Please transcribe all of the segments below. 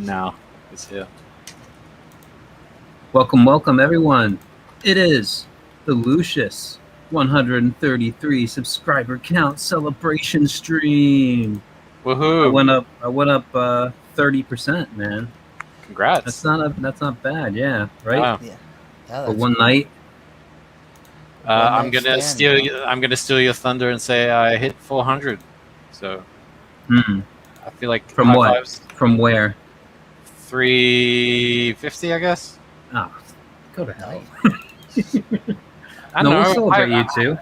now. It's here. Welcome, everyone. It is the Lucius 133 subscriber count celebration stream. Woohoo! I went up 30%, man. Congrats. That's not bad, yeah, right? Wow. Yeah. For one night. I'm gonna steal your thunder and say I hit 400. So I feel like From high what? fives. From where? 350, I guess. Oh, go to hell. I no, know. we'll celebrate you too.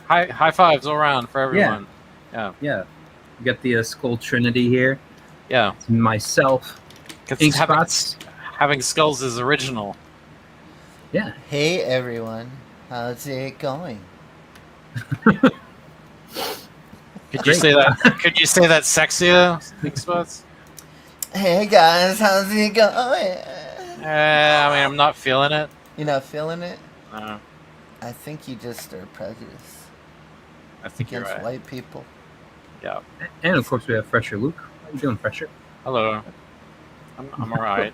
High fives all around for everyone. Yeah. You got the Skull Trinity here. Yeah. It's myself. Ink Spots. Having skulls is original. Yeah. Hey everyone, how's it going? Could you say that? Could you say that sexier, Ink Spots? Hey guys, how's it going? I mean, I'm not feeling it. You're not feeling it? No. I think you just are prejudiced I think you're against right. white people. Yeah. And of course we have Fresher Luke. How you doing, Fresher? Hello. I'm all right.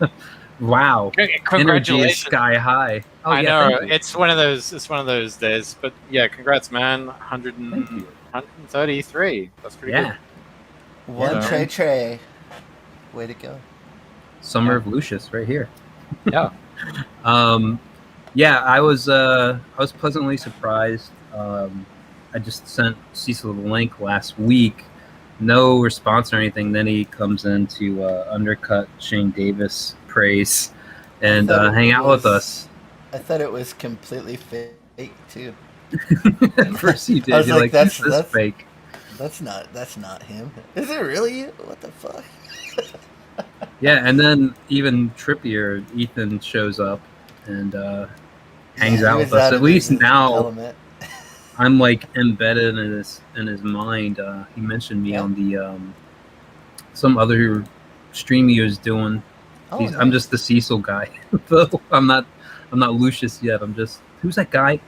Wow. Congratulations. Energy is sky high. Oh, I yeah, know. It's one of those days. But yeah, congrats, man. 133. That's pretty good. One Trey. Way to go. Summer of Lucius right here. Yeah. Yeah, I was pleasantly surprised. I just sent Cecil the link last week. No response or anything. Then he comes in to undercut Shane Davis praise and hang out with us. I thought it was completely fake too. At first you did. I was You're like, that's fake. That's not him. Is it really you? What the fuck? Yeah, and then even trippier, Ethan shows up and hangs out with us. At least now, I'm like embedded in his mind. He mentioned me on the some other stream he was doing. Nice. I'm just the Cecil guy. Though I'm not Lucius yet. I'm just who's that guy?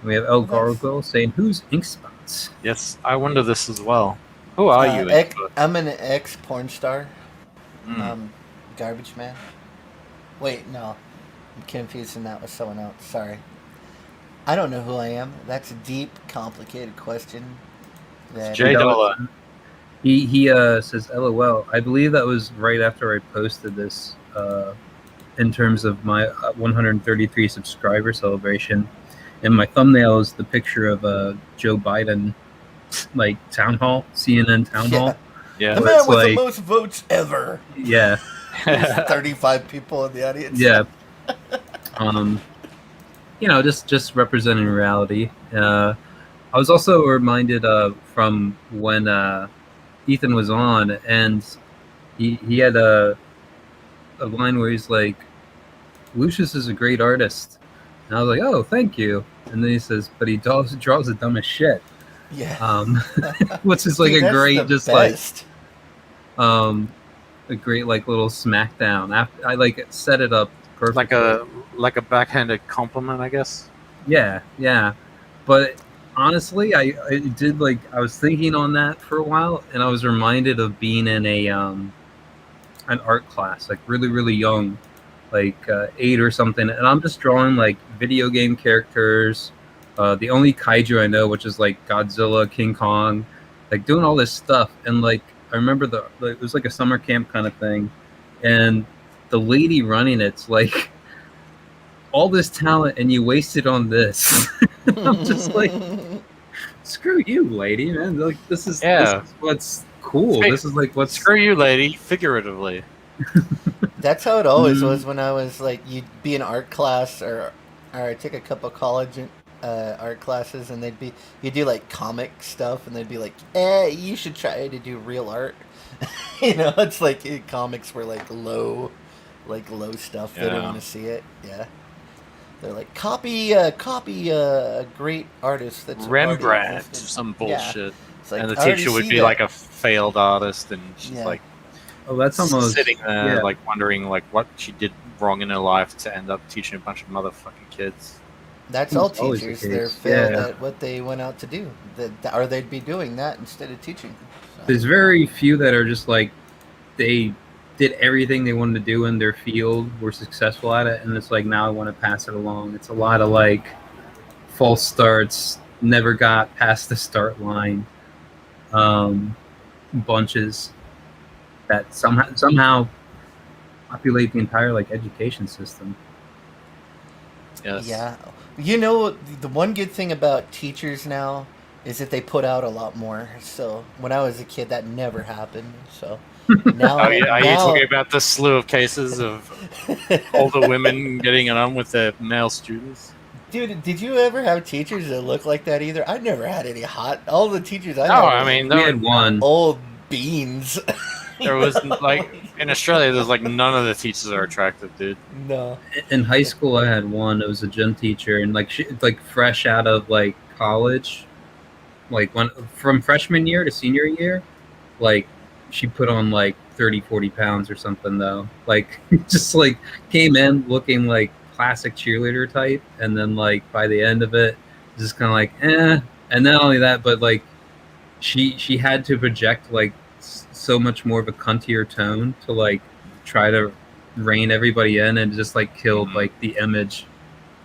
We have El Gargoyle saying who's Ink Spots. Yes, I wonder this as well. Who are you? I'm an ex-porn star. Garbage man. Wait, no. I'm confusing that with someone else. Sorry. I don't know who I am. That's a deep, complicated question. Jay Dollar. He says, LOL. I believe that was right after I posted this in terms of my 133 subscriber celebration. And my thumbnail is the picture of Joe Biden, like town hall, CNN town hall. Yeah. The man with the most votes ever. Yeah. 35 people in the audience. Yeah. Just representing reality. I was also reminded from when Ethan was on, and he had a line where he's like, Lucius is a great artist. And I was like, oh, thank you. And then he says, but he draws the dumbest shit. Yeah. Which is like a great, just best. A great like little smackdown. After I like set it up perfectly. Like a backhanded compliment, I guess. Yeah. But honestly, I did I was thinking on that for a while, and I was reminded of being in a an art class, like really, really young. 8 or something, and I'm just drawing like video game characters, the only kaiju I know, which is like Godzilla, King Kong, like doing all this stuff. And I remember it was like a summer camp kind of thing, and the lady running it's like, all this talent and you wasted on this. I'm just like, screw you, lady, man. Like this is what's cool. This is like what's screw you, lady, figuratively. That's how it always was when I was like, you'd be in art class or I took a couple college art classes, and you do like comic stuff, and they'd be like, you should try to do real art. It's like comics were like low stuff. They didn't want to see it. Yeah. They're like, copy a great artist that's Rembrandt, some bullshit. Yeah. And the teacher would be like a failed artist, and she's like, oh, that's almost sitting there, like wondering, like what she did wrong in her life to end up teaching a bunch of motherfucking kids. That's all teachers. They're failed at what they went out to do, or they'd be doing that instead of teaching. So. There's very few that are just like they did everything they wanted to do in their field, were successful at it, and it's like now I want to pass it along. It's a lot of like false starts, never got past the start line, bunches that somehow populate the entire like education system. Yes. Yeah. You know, the one good thing about teachers now is that they put out a lot more. So when I was a kid, that never happened. So now, Are you now talking about the slew of cases of older women getting it on with their male students? Dude, did you ever have teachers that look like that either? I never had any hot. All the teachers I No, had were I like mean, We had one. old beans. there was like in Australia, there's like none of the teachers are attractive, dude. No. In high school, I had one. It was a gym teacher, and like like fresh out of like college, like from freshman year to senior year, like she put on like 30, 40 pounds or something though. Like just like came in looking like classic cheerleader type, and then like by the end of it, just kind of like And not only that, but like she had to project like so much more of a cuntier tone to like try to rein everybody in, and just like killed like the image.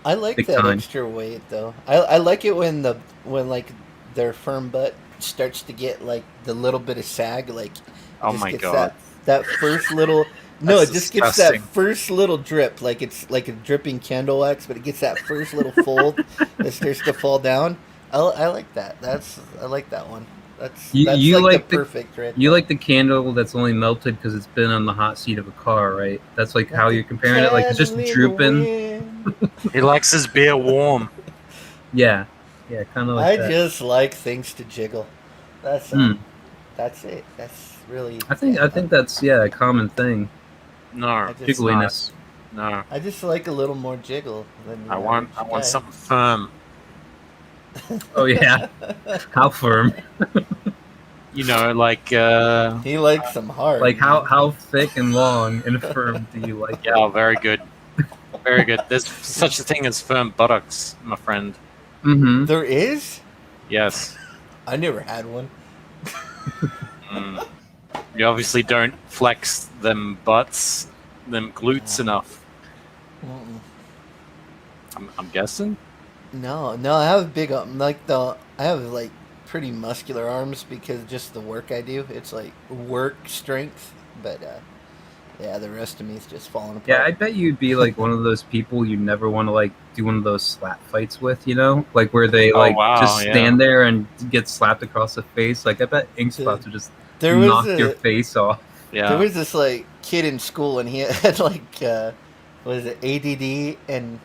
I like Big that time. extra weight though. I like it when like their firm butt starts to get like the little bit of sag, like it Oh just my gets God. that first little no, That's it just gets that disgusting. first little drip, like it's like a dripping candle wax, but it gets that first little fold that starts to fall down. I like that. I like that one. That's You like like the perfect right You there. like the candle that's only melted because it's been on the hot seat of a car, right? That's like how you're comparing it. Like it's just Candle in the drooping. wind. He likes his beer warm. Yeah, kind of like I that. just like things to jiggle. That's Hmm. That's it. That's really. I think that's a common thing. No, just- it's not. Jiggliness. No, I just like a little more jiggle than the I want average guy. something firm. Oh yeah, how firm? You know, like He likes them hard. Like how thick and long and firm do you like? yeah, very good, very good. There's such a thing as firm buttocks, my friend. Mm-hmm. There is. Yes. I never had one. Mm. You obviously don't flex them butts, them glutes enough. Mm-mm. I'm guessing. No, I have big I have like pretty muscular arms because just the work I do. It's like work strength, but yeah, the rest of me is just falling apart. Yeah, I bet you'd be like one of those people you never want to like do one of those slap fights with, you know, like where they like wow, just yeah. stand there and get slapped across the face. Like I bet ink spots would just knock your face off. Yeah. There was this like kid in school, and he had like what is it, ADD, and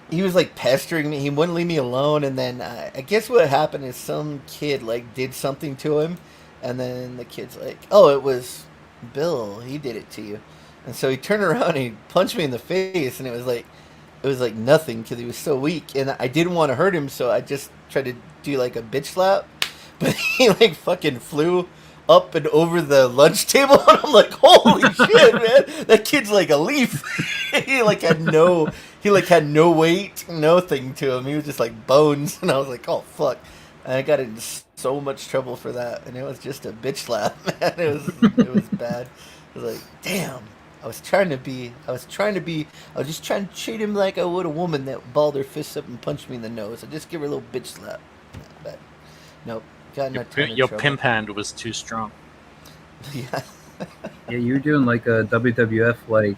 he was like pestering me. He wouldn't leave me alone, and then I guess what happened is some kid like did something to him, and then the kid's like, "Oh, it was Bill. He did it to you," and so he turned around and he punched me in the face, and it was like nothing because he was so weak, and I didn't want to hurt him, so I just tried to do like a bitch slap, but he like fucking flew up and over the lunch table, and I'm like, holy shit, man, that kid's like a leaf. he had no weight, nothing to him. He was just like bones, and I was like, oh fuck. And I got in so much trouble for that, and it was just a bitch slap, man. It was bad. I was like, damn. I was just trying to treat him like I would a woman that balled her fists up and punched me in the nose. I just give her a little bitch slap. But nope. Got in a ton of Your trouble. pimp hand was too strong. Yeah. Yeah, you were doing like a WWF like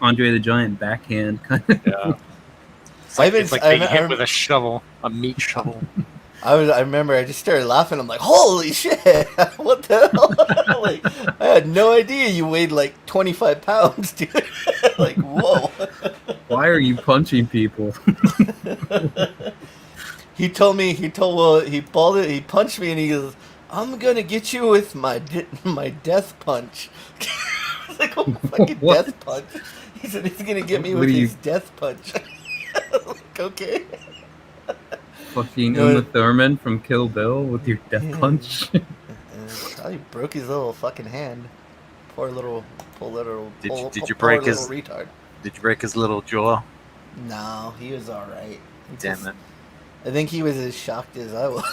Andre the Giant backhand kind of. Yeah. It's like being hit with a shovel, a meat shovel. I remember I just started laughing. I'm like, holy shit! What the hell? Like, I had no idea you weighed like 25 pounds, dude. Like, whoa. Why are you punching people? He punched me and he goes, I'm gonna get you with my death punch. I was like, oh, fucking What? death punch. He said he's gonna get me What with are you- his death punch. Like, okay. Fucking No, Uma Thurman from Kill Bill with your death punch. Probably broke his little fucking hand. Poor little Did you poor break little his- retard? Did you break his little jaw? No, he was all right. Damn it. I think he was as shocked as I was.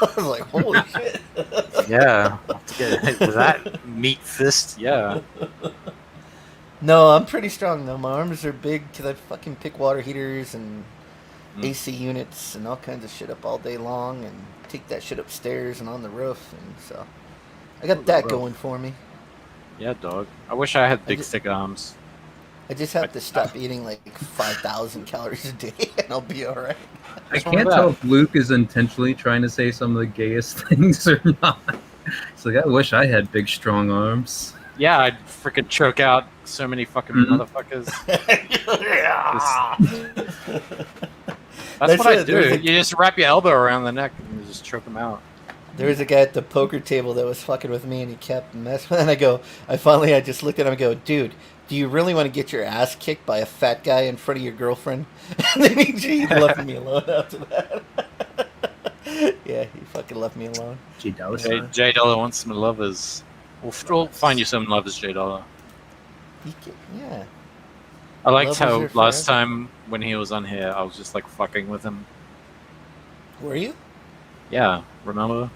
I was like, holy shit. Yeah. To get hit with that meat fist. Yeah. No, I'm pretty strong though. My arms are big because I fucking pick water heaters and AC units and all kinds of shit up all day long and take that shit upstairs and on the roof. And so I got that going for me. Yeah, dog. I wish I had big, thick arms. I just have to stop eating like 5,000 calories a day and I'll be alright. I can't tell if Luke is intentionally trying to say some of the gayest things or not. It's like, I wish I had big, strong arms. Yeah, I'd freaking choke out so many fucking motherfuckers. That's what I do. You just wrap your elbow around the neck and you just choke them out. There was a guy at the poker table that was fucking with me and he kept messing with me. And I just looked at him and go, dude, do you really want to get your ass kicked by a fat guy in front of your girlfriend? And then he left me alone after that. Yeah, he fucking left me alone. J Dollar. J Dollar wants some lovers. We'll find you some lovers, J Dollar. Yeah. I liked how last time when he was on here, I was just like fucking with him. Were you? Yeah, remember?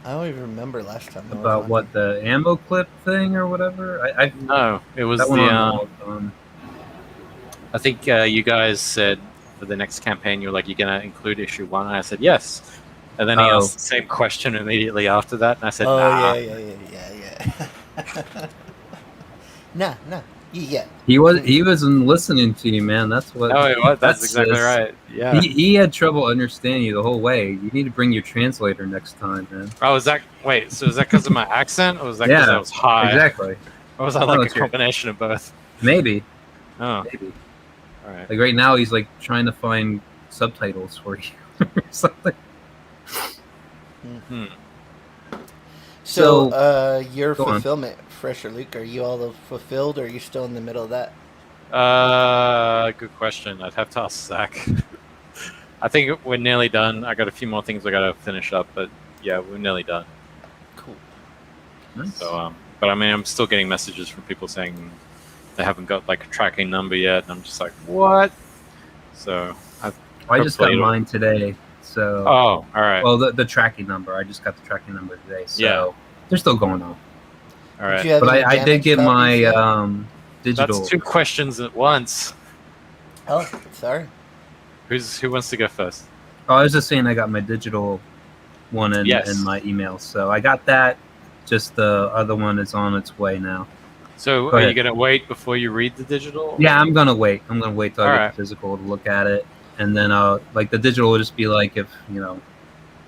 I don't even remember last time. About what, the ammo clip thing or whatever? No, it was the. I think you guys said for the next campaign, you were like, you're going to include issue 1. And I said, yes. And then he asked the same question immediately after that. And I said, nah. Yeah. Nah. Yeah. He wasn't listening to you, man. That's what. Oh, he was. That's exactly right. Yeah. He had trouble understanding you the whole way. You need to bring your translator next time, man. Oh, is that because of my accent, or was that because I was high? Exactly. Or was that like a combination of both? Maybe. Oh. Maybe. All right. Like right now, he's like trying to find subtitles for you or something. Mm-hmm. So, your fulfillment, Fresh or Luke, are you all fulfilled, or are you still in the middle of that? Good question. I'd have to ask Zach. I think we're nearly done. I got a few more things I gotta finish up, but yeah, we're nearly done. Cool. Nice. So, but I mean, I'm still getting messages from people saying they haven't got like a tracking number yet, and I'm just like, what? So I just got mine today. So. Oh, all right. Well, the tracking number. I just got the tracking number today. So they're still going on. All right. But I did get my digital. That's 2 questions at once. Oh, sorry. Who wants to go first? Oh, I was just saying I got my digital one in my email. So I got that. Just the other one is on its way now. So are you going to wait before you read the digital? Yeah, I'm going to wait. I'm going to wait till I get the physical to look at it. And then like the digital will just be like if,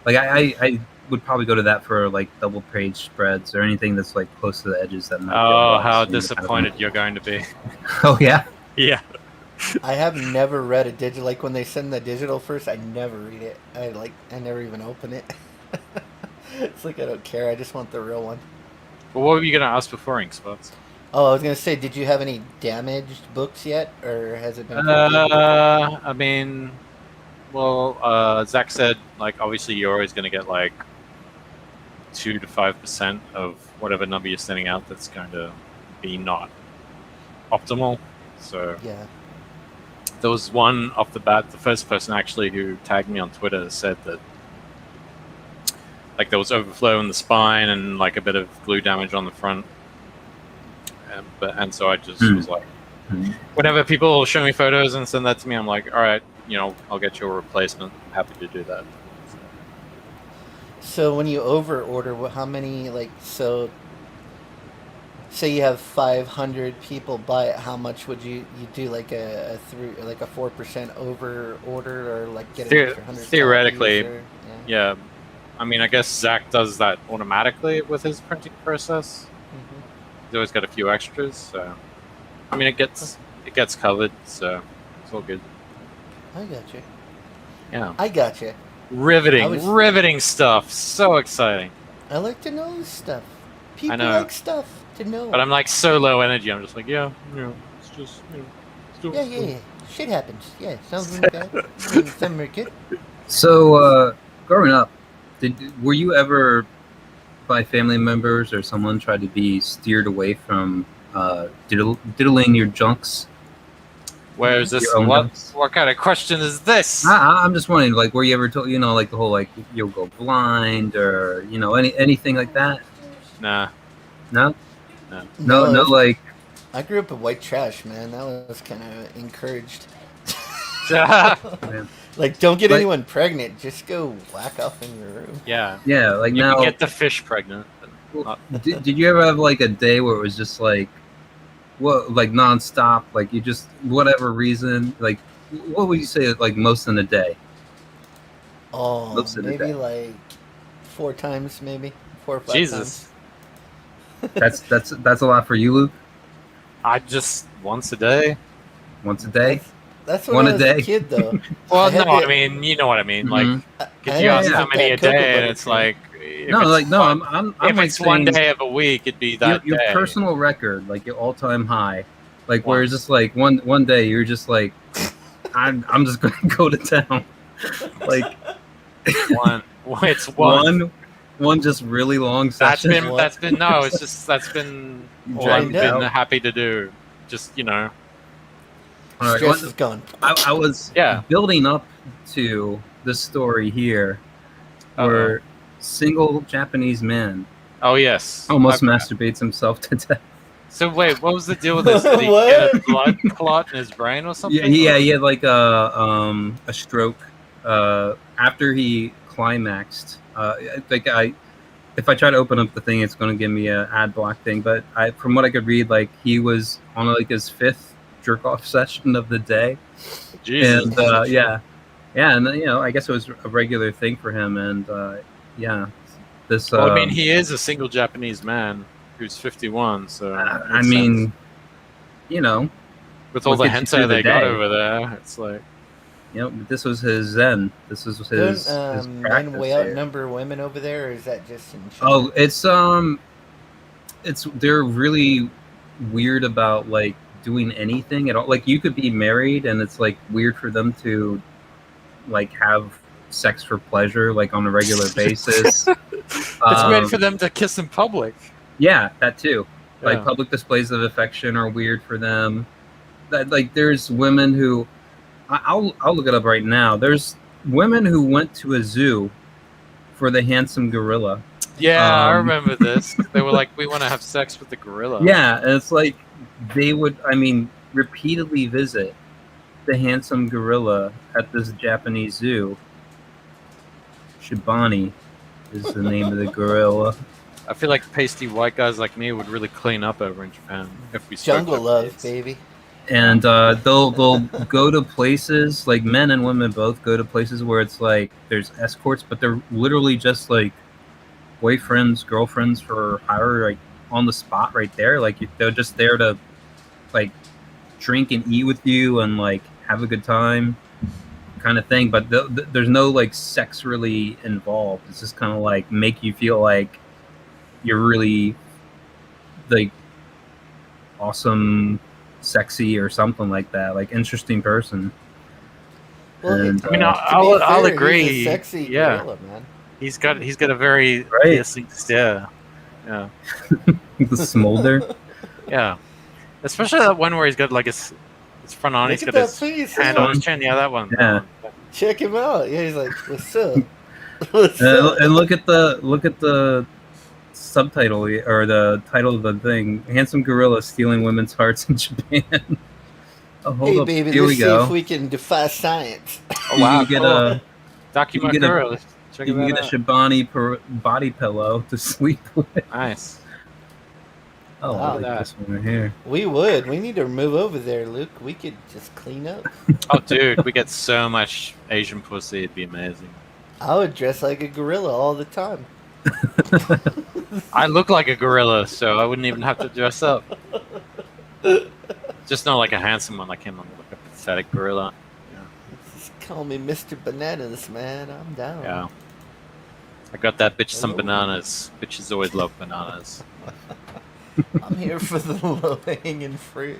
like I would probably go to that for like double page spreads or anything that's like close to the edges. That how disappointed you're going to be. Oh, yeah? Yeah. I have never read a digital. Like when they send the digital first, I never read it. I never even open it. It's like I don't care. I just want the real one. Well, what were you going to ask before, Ink Spots? Oh, I was going to say, did you have any damaged books yet, or has it been? I mean, well, Zach said like obviously you're always going to get like 2 to 5% of whatever number you're sending out. That's going to be not optimal. So yeah. There was one off the bat. The first person actually who tagged me on Twitter said that like there was overflow in the spine and like a bit of glue damage on the front. And so I just was like, whenever people show me photos and send that to me, I'm like, all right, I'll get you a replacement. I'm happy to do that. So when you over order, how many say you have 500 people buy it, how much would you do like a 4% over order or like get an extra 100 theoretically or, yeah. I mean, I guess Zach does that automatically with his printing process. He's always got a few extras, so I mean it gets covered, so it's all good. I got you. Yeah. I got you. Riveting stuff. So exciting. I like to know stuff. People like stuff to know. But I'm like so low energy. I'm just like, it's just, yeah. Shit happens. Yeah, sounds really bad. Sounds very good. So, growing up, were you ever by family members or someone tried to be steered away from diddling your junks? Where is this? Your own What? house. What kind of question is this? I'm just wondering, like, were you ever told, like the whole like you'll go blind or anything like that? Nah. No, No. no, like. I grew up in white trash, man. That was kind of encouraged. Man. Like, don't get Like- anyone pregnant. Just go whack off in your room. Yeah. Yeah, like You now. can get the fish pregnant. But not, Did you ever have like a day where it was just like, like nonstop, like you just whatever reason, like what would you say like most in a day? Oh, Most of the maybe day. like 4 times, maybe 4 or 5 Jesus. times. That's a lot for you, Luke. I just once a day. Once a day. That's when One I a was day? a kid, though. Well, had no, to- I mean, you know what I mean. Like, Mhm. if I you had ask to how use many a that cocoa day, and butter it's cream. like, if No, it's like no, one, I'm if like it's one saying day of a week, it'd be your, that your day. personal record, like your all-time high, like where it's Once. just like one day you're just like, I'm just gonna go to town, like One. It's one. one just really long That's session. been. That's been. No, it's just. That's been all I've Drained been out. happy to do. Just All All right, Stress is gone. I was Yeah. building up to this story here where single Japanese man Oh yes. almost I- masturbates himself to death. So wait, what was the deal with this? Did he get a blood clot in his brain or something? Yeah, he had like a stroke after he climaxed. If I try to open up the thing, it's going to give me a ad block thing. But from what I could read, like he was on like his 5th jerk off session of the day. Jesus. And and I guess it was a regular thing for him, and this. Well, I mean, he is a single Japanese man who's 51, so it I makes mean, sense. With all what the gets you through hentai the they got day? over there, it's like but this was his zen. This was his. Don't his men practice way here. outnumber women over there, or is that just in China? Oh, it's they're really weird about like doing anything at all. Like you could be married, and it's like weird for them to like have sex for pleasure, like on a regular basis. it's weird for them to kiss in public. Yeah, that too. Like Yeah. public displays of affection are weird for them. That like there's women who I'll look it up right now. There's women who went to a zoo for the handsome gorilla. Yeah, I Um, remember this. They were like, "We want to have sex with the gorilla." Yeah, and it's like they would, repeatedly visit the handsome gorilla at this Japanese zoo. Shibani is the name of the gorilla. I feel like pasty white guys like me would really clean up over in Japan if we spoke Jungle love, Japanese. baby. And they'll go to places, like men and women both go to places where it's like there's escorts, but they're literally just like boyfriends, girlfriends for hire, like on the spot right there. Like they're just there to like drink and eat with you and like have a good time, kind of thing. But there's no like sex really involved. It's just kind of like make you feel like you're really like awesome, sexy or something like that, like interesting person. Well, And, I mean, to be I'll fair, agree. He's a sexy Yeah. gorilla, man. He's got a very Right. piercing stare. Yeah, the smolder. yeah. Especially that one where he's got like his front on. Look He's at got that his face. hand on his chin. Yeah, that one. Yeah. Check him out. Yeah, he's like, "What's up?" What's up? And look at the subtitle or the title of the thing: "Handsome Gorilla Stealing Women's Hearts in Japan." Oh, hold Hey, up. baby, Here let's we see go. if we can defy science. Oh, wow. You can get cool. a Documentary. Check you can that get a out. Shibani body pillow to sleep with. Nice. Oh, Wow. I like this one right here. We would. We need to move over there, Luke. We could just clean up. Oh, dude, we get so much Asian pussy. It'd be amazing. I would dress like a gorilla all the time. I look like a gorilla, so I wouldn't even have to dress up. Just not like a handsome one like him. I'm like a pathetic gorilla. Just call me Mr. Bananas, man. I'm down. Yeah. I got that bitch some bananas. Bitches always love bananas. I'm here for the low-hanging fruit.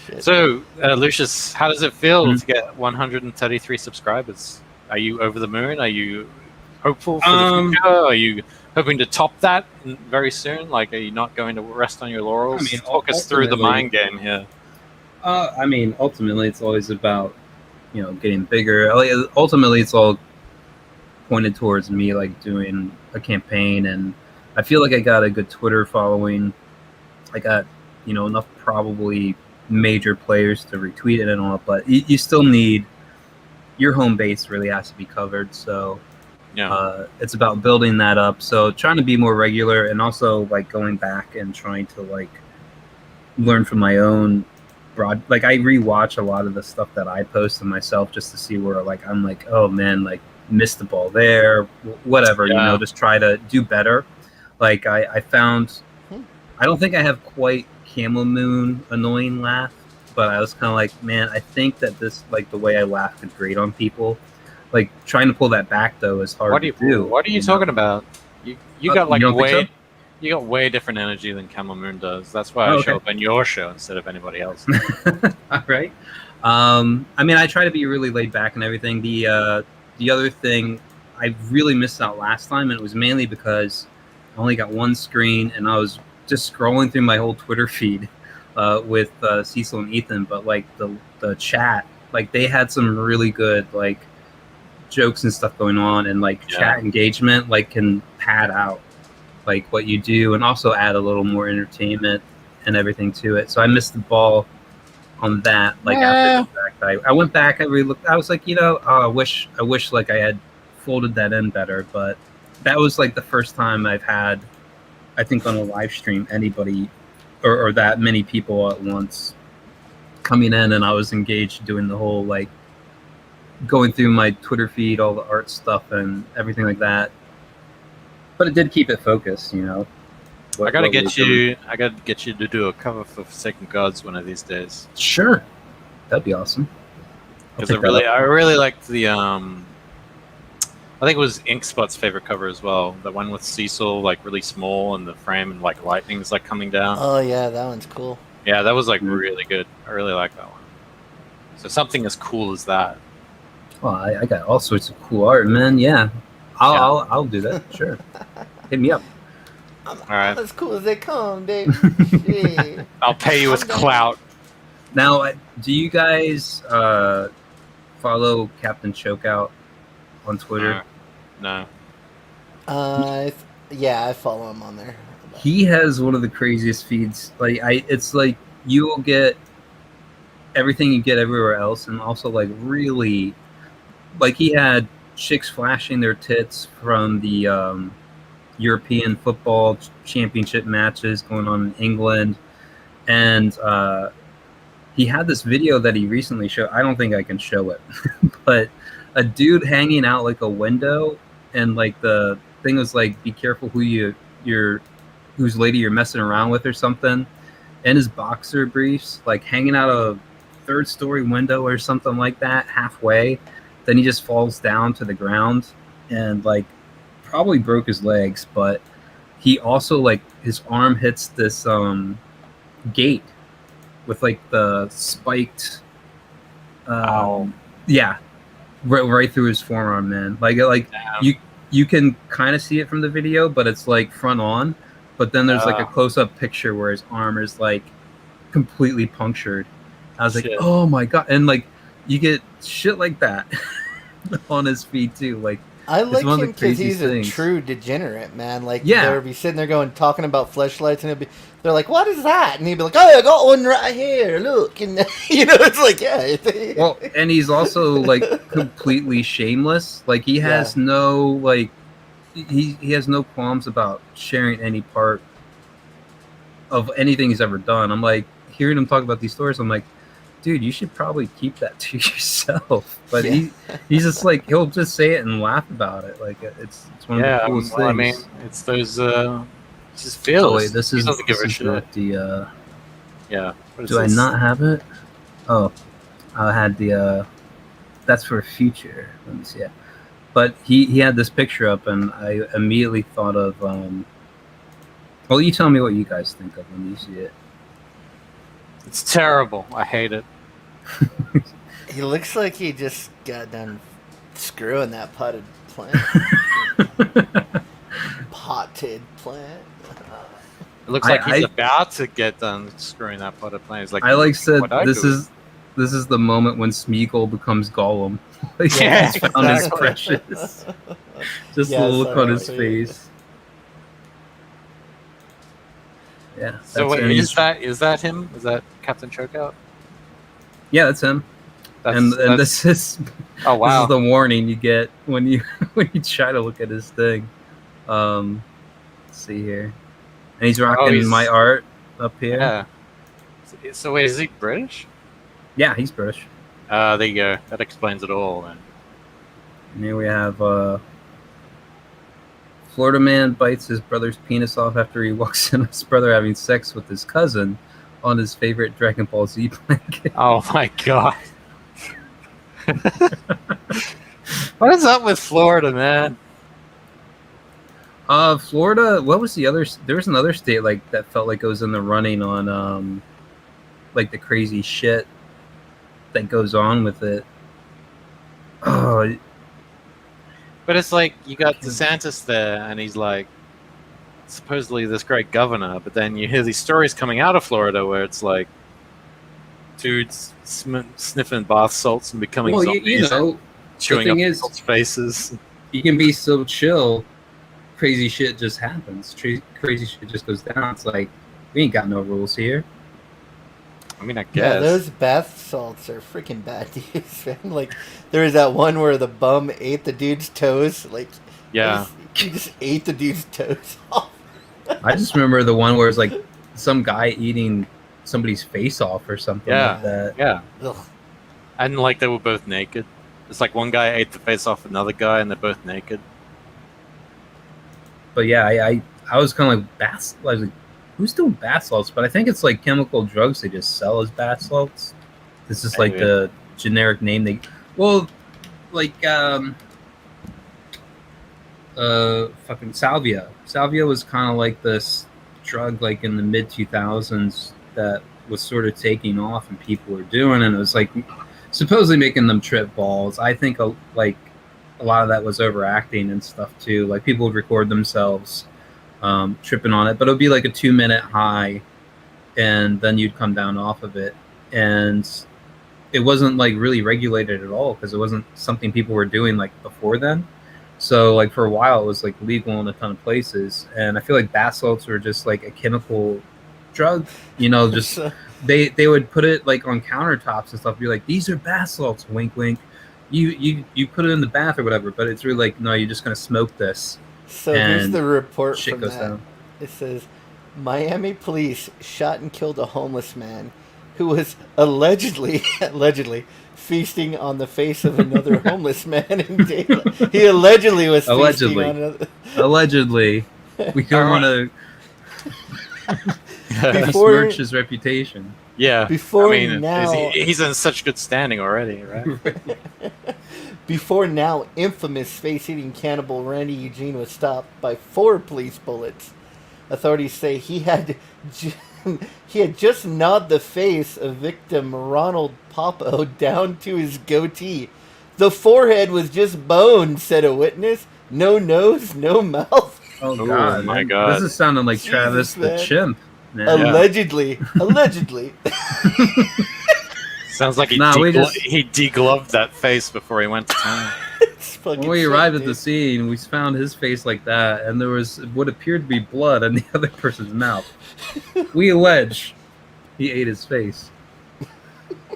Shit. So, Lucius, how does it feel to get 133 subscribers? Are you over the moon? Are you hopeful for the future? Are you hoping to top that very soon? Like, are you not going to rest on your laurels? I mean, Talk us through the mind game here. I mean, ultimately, it's always about getting bigger. Ultimately, it's all pointed towards me like doing a campaign, and I feel like I got a good Twitter following. I got enough probably major players to retweet it and all, but you still need your home base really has to be covered. So it's about building that up. So trying to be more regular, and also like going back and trying to like learn from my own like I rewatch a lot of the stuff that I post of myself just to see where like I'm like, oh man, like missed the ball there, whatever, just try to do better. Like I found, I don't think I have quite Camel Moon annoying laugh, but I was kind of like, man, I think that this, like the way I laugh could grate on people. Like trying to pull that back though is hard to do. What are you talking about? You got like so? You got way different energy than Camel Moon does. That's why I show up on your show instead of anybody else. All right. I mean, I try to be really laid back and everything. The other thing I really missed out last time, and it was mainly because I only got one screen, and I was just scrolling through my whole Twitter feed with Cecil and Ethan. But like the chat, like they had some really good like jokes and stuff going on, and like chat engagement like can pad out like what you do and also add a little more entertainment and everything to it. So I missed the ball on that. Like after the fact, I went back, I re-looked, I was like, I wish like I had folded that in better. But that was like the first time I've had, I think on a live stream, anybody or that many people at once coming in, and I was engaged doing the whole like going through my Twitter feed, all the art stuff and everything like that. But it did keep it focused, I gotta get you to do a cover for Forsaken Gods one of these days. Sure, that'd be awesome. Because I really liked the I think it was Inkspot's favorite cover as well. The one with Cecil like really small and the frame and like lightning's like coming down. Oh yeah, that one's cool. Yeah, that was like really good. I really like that one. So something as cool as that. Well, I got all sorts of cool art, man. Yeah. I'll do that. Sure. Hit me up. All right. I'm as cool as they come, baby. I'll pay you with clout. Now, do you guys follow Captain Chokeout on Twitter? No. Yeah, I follow him on there. He has one of the craziest feeds. Like it's like you will get everything you get everywhere else, and also like really, like he had chicks flashing their tits from the European football championship matches going on in England, and he had this video that he recently showed. I don't think I can show it, but a dude hanging out like a window, and like the thing was like, be careful whose lady you're messing around with or something, in his boxer briefs, like hanging out a third-story window or something like that, halfway. Then he just falls down to the ground and like probably broke his legs, but he also like his arm hits this gate with like the spiked yeah, right through his forearm, man. Like you can kind of see it from the video, but it's like front on, but then there's like a close-up picture where his arm is like completely punctured. I was like, oh my god. And like you get shit like that on his feed too. Like I like him because he's a true degenerate, man. Like they'll be sitting there talking about fleshlights, and they're like, "What is that?" And he'd be like, "Oh, I got one right here. Look," and it's like, yeah. Well, and he's also like completely shameless. Like he has no like he has no qualms about sharing any part of anything he's ever done. I'm like hearing him talk about these stories. I'm like, dude, you should probably keep that to yourself. But he's just like, he'll just say it and laugh about it. Like it's one of the coolest things. I mean, it's those it's just feels. Oh, wait, this is the do I not have it? Oh, I had the that's for future. Let me see it. But he had this picture up, and I immediately thought of well, you tell me what you guys think of when you see it. It's terrible. I hate it. He looks like he just got done screwing that potted plant. Potted plant. It looks like he's I- about to get done screwing that potted plant. He's like, I like said "What I this do?" is the moment when Smeagol becomes Gollum. Like Yeah, he's found his exactly. precious. Just Yeah, the look on his sorry. face. Yeah. So wait, and is he's- that him? Is that Captain Chokeout? Yeah, that's him. And That's this is oh this wow. is the warning you get when you when you try to look at his thing. Let's see here. And he's rocking he's- my art up here. Yeah. So wait, is he British? Yeah, he's British. There you go. That explains it all. Then. And here we have Florida man bites his brother's penis off after he walks in on his brother having sex with his cousin on his favorite Dragon Ball Z blanket. Oh my god. What is up with Florida, man? Florida. What was the other? There was another state like that felt like it was in the running on like the crazy shit that goes on with it. Oh, But it's like you got DeSantis there, and he's like supposedly this great governor, but then you hear these stories coming out of Florida where it's like dudes sniffing bath salts and becoming well, zombies, you know, chewing thing up is- people's faces. you can be so chill. Crazy shit just happens. Crazy shit just goes down. It's like we ain't got no rules here. I mean, I Yeah, guess. those bath salts are freaking bad to use, man. Like, there was that one where the bum ate the dude's toes. Like, Yeah. he just ate the dude's toes off. I just remember the one where it's like some guy eating somebody's face off or something Yeah. like that. Yeah. Ugh. And like they were both naked. It's like one guy ate the face off another guy, and they're both naked. But yeah, I was kind of like bath. I was like, who's doing bath salts? But I think it's like chemical drugs they just sell as bath salts. This is like Maybe. the generic name they. Well, like fucking salvia. Salvia was kind of like this drug like in the mid 2000s that was sort of taking off and people were doing, and it was like supposedly making them trip balls. I think like a lot of that was overacting and stuff too. Like people would record themselves tripping on it, but it would be like a 2-minute high, and then you'd come down off of it, and it wasn't like really regulated at all because it wasn't something people were doing like before then. So like for a while it was like legal in a ton of places, and I feel like bath salts were just like a chemical drug, you know, just So- they would put it like on countertops and stuff, be like, these are bath salts, wink wink, you put it in the bath or whatever, but it's really like, no, you're just gonna smoke this. So here's And the report shit from goes that. down. It says Miami police shot and killed a homeless man who was allegedly feasting on the face of another homeless man in daylight. He allegedly was Allegedly. feasting on another. Allegedly. We don't want to Before- besmirch his reputation. Yeah. Before I mean, now- he's in such good standing already, right? Before now, infamous face-eating cannibal Randy Eugene was stopped by 4 police bullets. Authorities say he had just gnawed the face of victim Ronald Popo down to his goatee. The forehead was just bone, said a witness. No nose, no mouth. Oh, Oh, God. my man. God. This is sounding like Jesus, Travis the man. chimp. Man. Yeah. Allegedly. Sounds like he, Nah, we just- he degloved that face before he went to town. It's fucking When we sick, arrived at the dude. scene, we found his face like that, and there was what appeared to be blood on the other person's mouth. We allege he ate his face.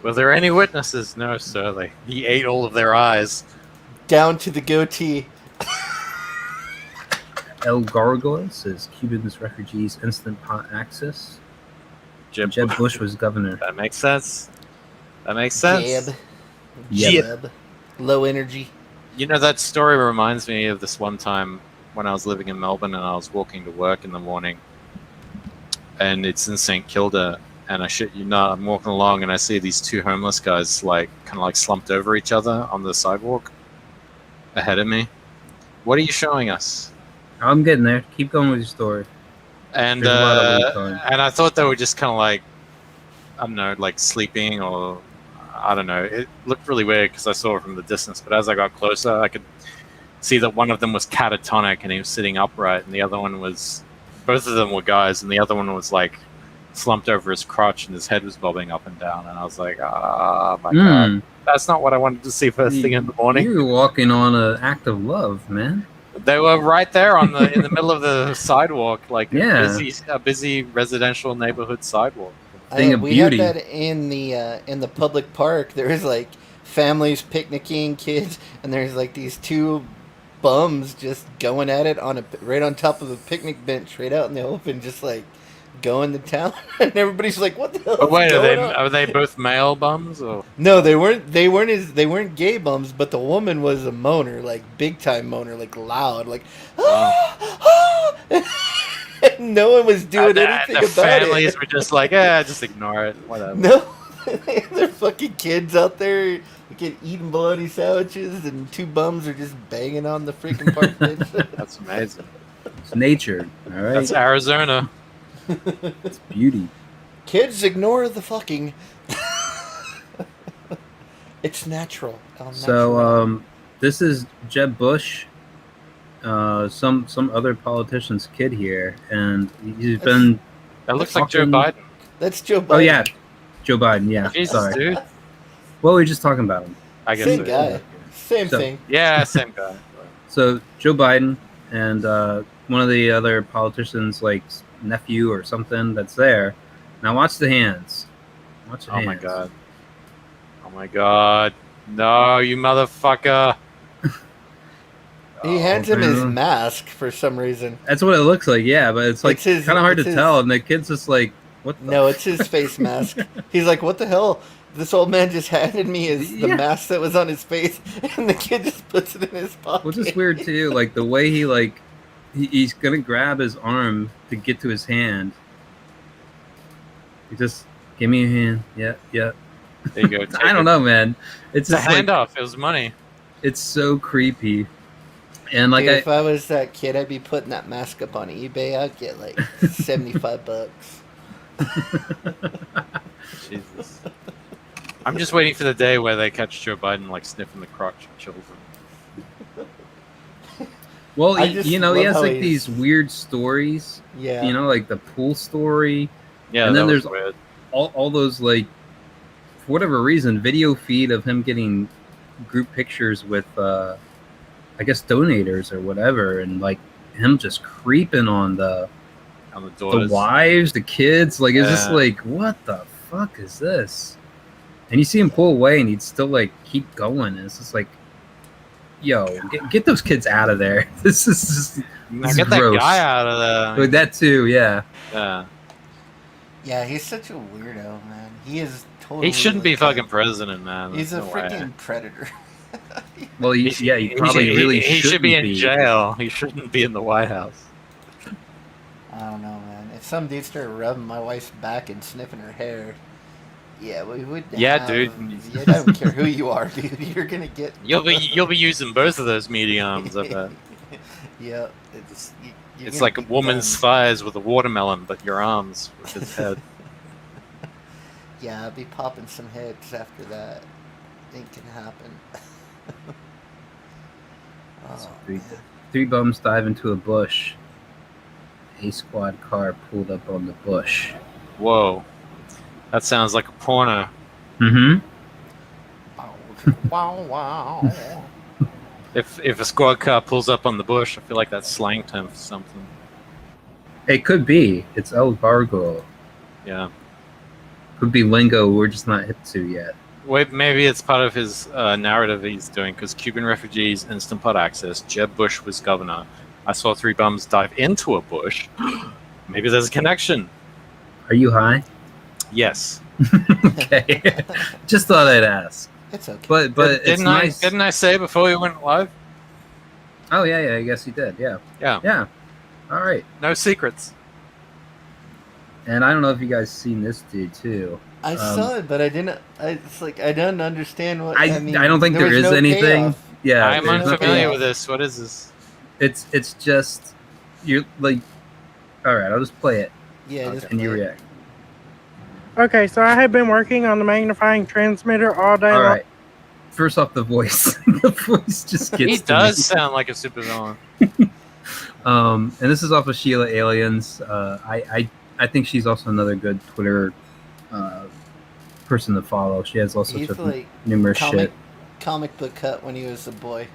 Were there any witnesses? No, sir. He ate all of their eyes. Down to the goatee. El Gargoyle says Cubans refugees instant pot access. Jeb Bush was governor. That makes sense. That makes sense. Jab. Yep. Jab. Low energy. You know, that story reminds me of this one time when I was living in Melbourne and I was walking to work in the morning. And it's in St. Kilda. And I shit you not, I'm walking along and I see these 2 homeless guys, like, kind of like slumped over each other on the sidewalk ahead of me. What are you showing us? I'm getting there. Keep going with your story. And There's a lot of lead time. and I thought they were just kind of like, I don't know, like sleeping or I don't know. It looked really weird because I saw it from the distance. But as I got closer, I could see that one of them was catatonic and he was sitting upright, and the other one was, both of them were guys, and the other one was like slumped over his crotch and his head was bobbing up and down, and I was like, ah, my god, that's not what I wanted to see first thing in the morning. You were walking on an act of love, man. They were right there in the middle of the sidewalk, like Yeah. a busy residential neighborhood sidewalk. Thing of We beauty. had that in the public park. There was like families picnicking, kids, and there's like these two bums just going at it right on top of a picnic bench, right out in the open, just like going to town. And everybody's like, "What the hell?" But wait, going on? are they both male bums or? No, they weren't. They weren't gay bums, but the woman was a moaner, like big time moaner, like loud, like. And no one was doing anything the about families it. were just like, just ignore it, whatever. No, they're fucking kids out there eating bologna sandwiches, and two bums are just banging on the freaking park bench. That's amazing. It's nature, all right? That's Arizona. It's beauty. Kids, ignore the fucking. It's natural. So, this is Jeb Bush, some other politician's kid here, and he's been. That looks like Joe fucking- Biden. That's Joe Biden. Oh yeah, Joe Biden. Yeah, Jesus, sorry. dude. Well, we were just talking about him. I guess. Same so. guy. Same So- thing. Yeah, same guy. So Joe Biden and one of the other politicians, like nephew or something, that's there. Now watch the hands. Watch the Oh hands. my god. Oh my god. No, you motherfucker. He hands him his man. mask for some reason. That's what it looks like, yeah, but it's like It's his- kind of hard to it's his- tell, and the kid's just like, "What the?" No, it's his face mask. He's like, "What the hell? This old man just handed me the Yeah. mask that was on his face," and the kid just puts it in his pocket. Which is weird too, like the way he's gonna grab his arm to get to his hand. He just give me your hand. Yeah, yeah. There you go. Take I don't it. know, man. It's It's a just like, handoff. It was money. it's so creepy. And like Dude, if I was that kid, I'd be putting that mask up on eBay. I'd get like $75. Jesus. I'm just waiting for the day where they catch Joe Biden like sniffing the crotch of children. well, I he, just you know, he love has how like he's- these weird stories. Yeah. You know, like the pool story. Yeah, And then that was there's- weird. All those, like, for whatever reason, video feed of him getting group pictures with I guess donators or whatever, and like him just creeping on the On the daughters. wives, the kids. Like it's just Yeah. like, what the fuck is this? And you see him pull away, and he'd still like keep going. And it's just like, yo, get those kids out of there. This is just Now This get is that gross. guy out of there. like that too. Yeah. Yeah. Yeah, he's such a weirdo, man. He is totally. He shouldn't be like fucking president, man. He's a There's no way. freaking predator. Well, he probably really he should be in be. jail. He shouldn't be in the White House. I don't know, man. If some dude started rubbing my wife's back and sniffing her hair, yeah, we would. Yeah, dude. Yeah, I don't care who you are, dude. You're gonna get. You'll be using both of those meaty arms. I bet. Yeah, you're It's gonna like a be woman's done. thighs with a watermelon, but your arms with his head. Yeah, I'll be popping some heads after that. Ain't gonna happen. Oh, man. Three bums dive into a bush. A squad car pulled up on the bush. Whoa, that sounds like a porno. Mm-hmm. Wow, wow. If a squad car pulls up on the bush, I feel like that's slang term for something. It could be. It's El Vargo. Yeah. Could be lingo we're just not hip to yet. Wait, maybe it's part of his narrative he's doing, because Cuban refugees, instant pot access, Jeb Bush was governor. I saw three bums dive into a bush. Maybe there's a connection. Are you high? Yes. Okay. Just thought I'd ask. It's okay. But it's didn't nice. Didn't I say before we went live? Oh yeah, I guess you did. Yeah. Yeah. Yeah. All right. No secrets. And I don't know if you guys seen this dude too. I saw it, but I didn't. It's like I don't understand what. I mean, don't think there there was is no anything. payoff. Yeah. I'm there's no unfamiliar payoff. with this. What is this? It's just you're like. All right, I'll just play it Yeah, Okay. just and you play it. react. Okay, so I have been working on the magnifying transmitter all day All long. right. first off, the voice. The voice just gets He to does me. sound like a supervillain. And this is off of Sheila Aliens. I think she's also another good Twitter person to follow. She has all sorts He's of like numerous shit. comic book cut when he was a boy.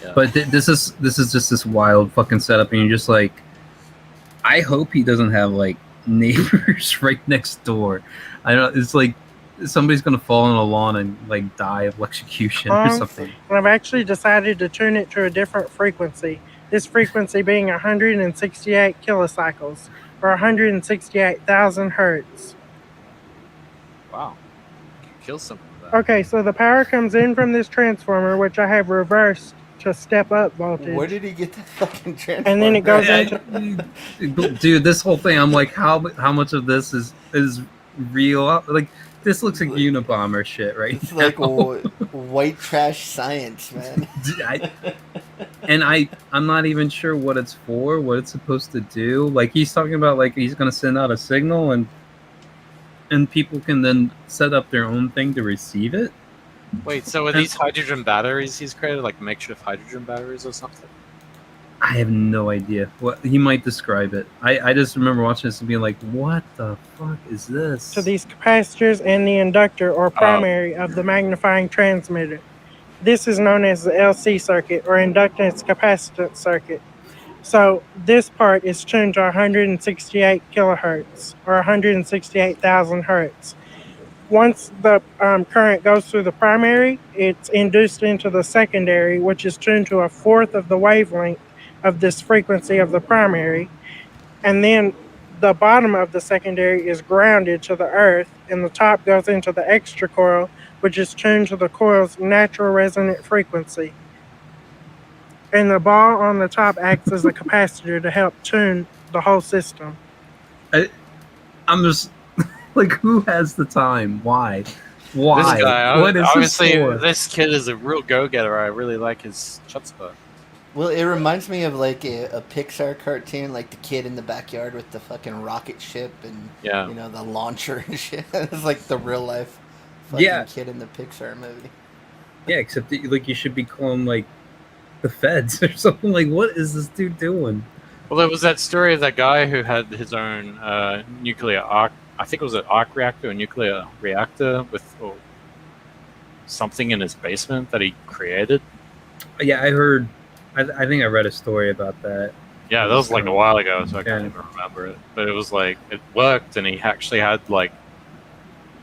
Yeah. But this is just this wild fucking setup, and you're just like, I hope he doesn't have like neighbors right next door. I don't. It's like somebody's gonna fall on a lawn and like die of electrocution or something. And I've actually decided to tune it to a different frequency. This frequency being 168 kilocycles, or 168,000 hertz. Wow. You can kill someone with that. Okay, so the power comes in from this transformer, which I have reversed to step up voltage. Where did he get that fucking transformer? And then it goes Dude, this whole thing, I'm like, how much of this is real? Like, this looks like Unabomber shit, right? It's like white trash science, man. I'm not even sure what it's for, what it's supposed to do. Like, he's talking about like he's gonna send out a signal and people can then set up their own thing to receive it. Wait, so are these hydrogen batteries he's created, like makeshift hydrogen batteries or something? I have no idea. What he might describe it. I just remember watching this and being like, what the fuck is this? to these capacitors and the inductor or primary of the magnifying transmitter. This is known as the LC circuit or inductance capacitance circuit. So this part is tuned to 168 kilohertz or 168,000 hertz. Once the current goes through the primary, it's induced into the secondary, which is tuned to a fourth of the wavelength of this frequency of the primary. And then the bottom of the secondary is grounded to the earth, and the top goes into the extra coil, which is tuned to the coil's natural resonant frequency. And the ball on the top acts as a capacitor to help tune the whole system. I'm just like, who has the time? Why? This guy, What is obviously, this for? this kid is a real go-getter. I really like his chutzpah. Well, it reminds me of like a Pixar cartoon, like the kid in the backyard with the fucking rocket ship and Yeah. you know the launcher and shit. It's like the real life fucking Yeah. kid in the Pixar movie. Yeah, except that, like, you should be calling like the feds or something. Like, what is this dude doing? Well, there was that story of that guy who had his own nuclear arc. I think it was an arc reactor, a nuclear reactor with something in his basement that he created. Yeah, I heard. I think I read a story about that. Yeah, that was like a while ago, so I can't Yeah. even remember it. But it was like, it worked, and he actually had like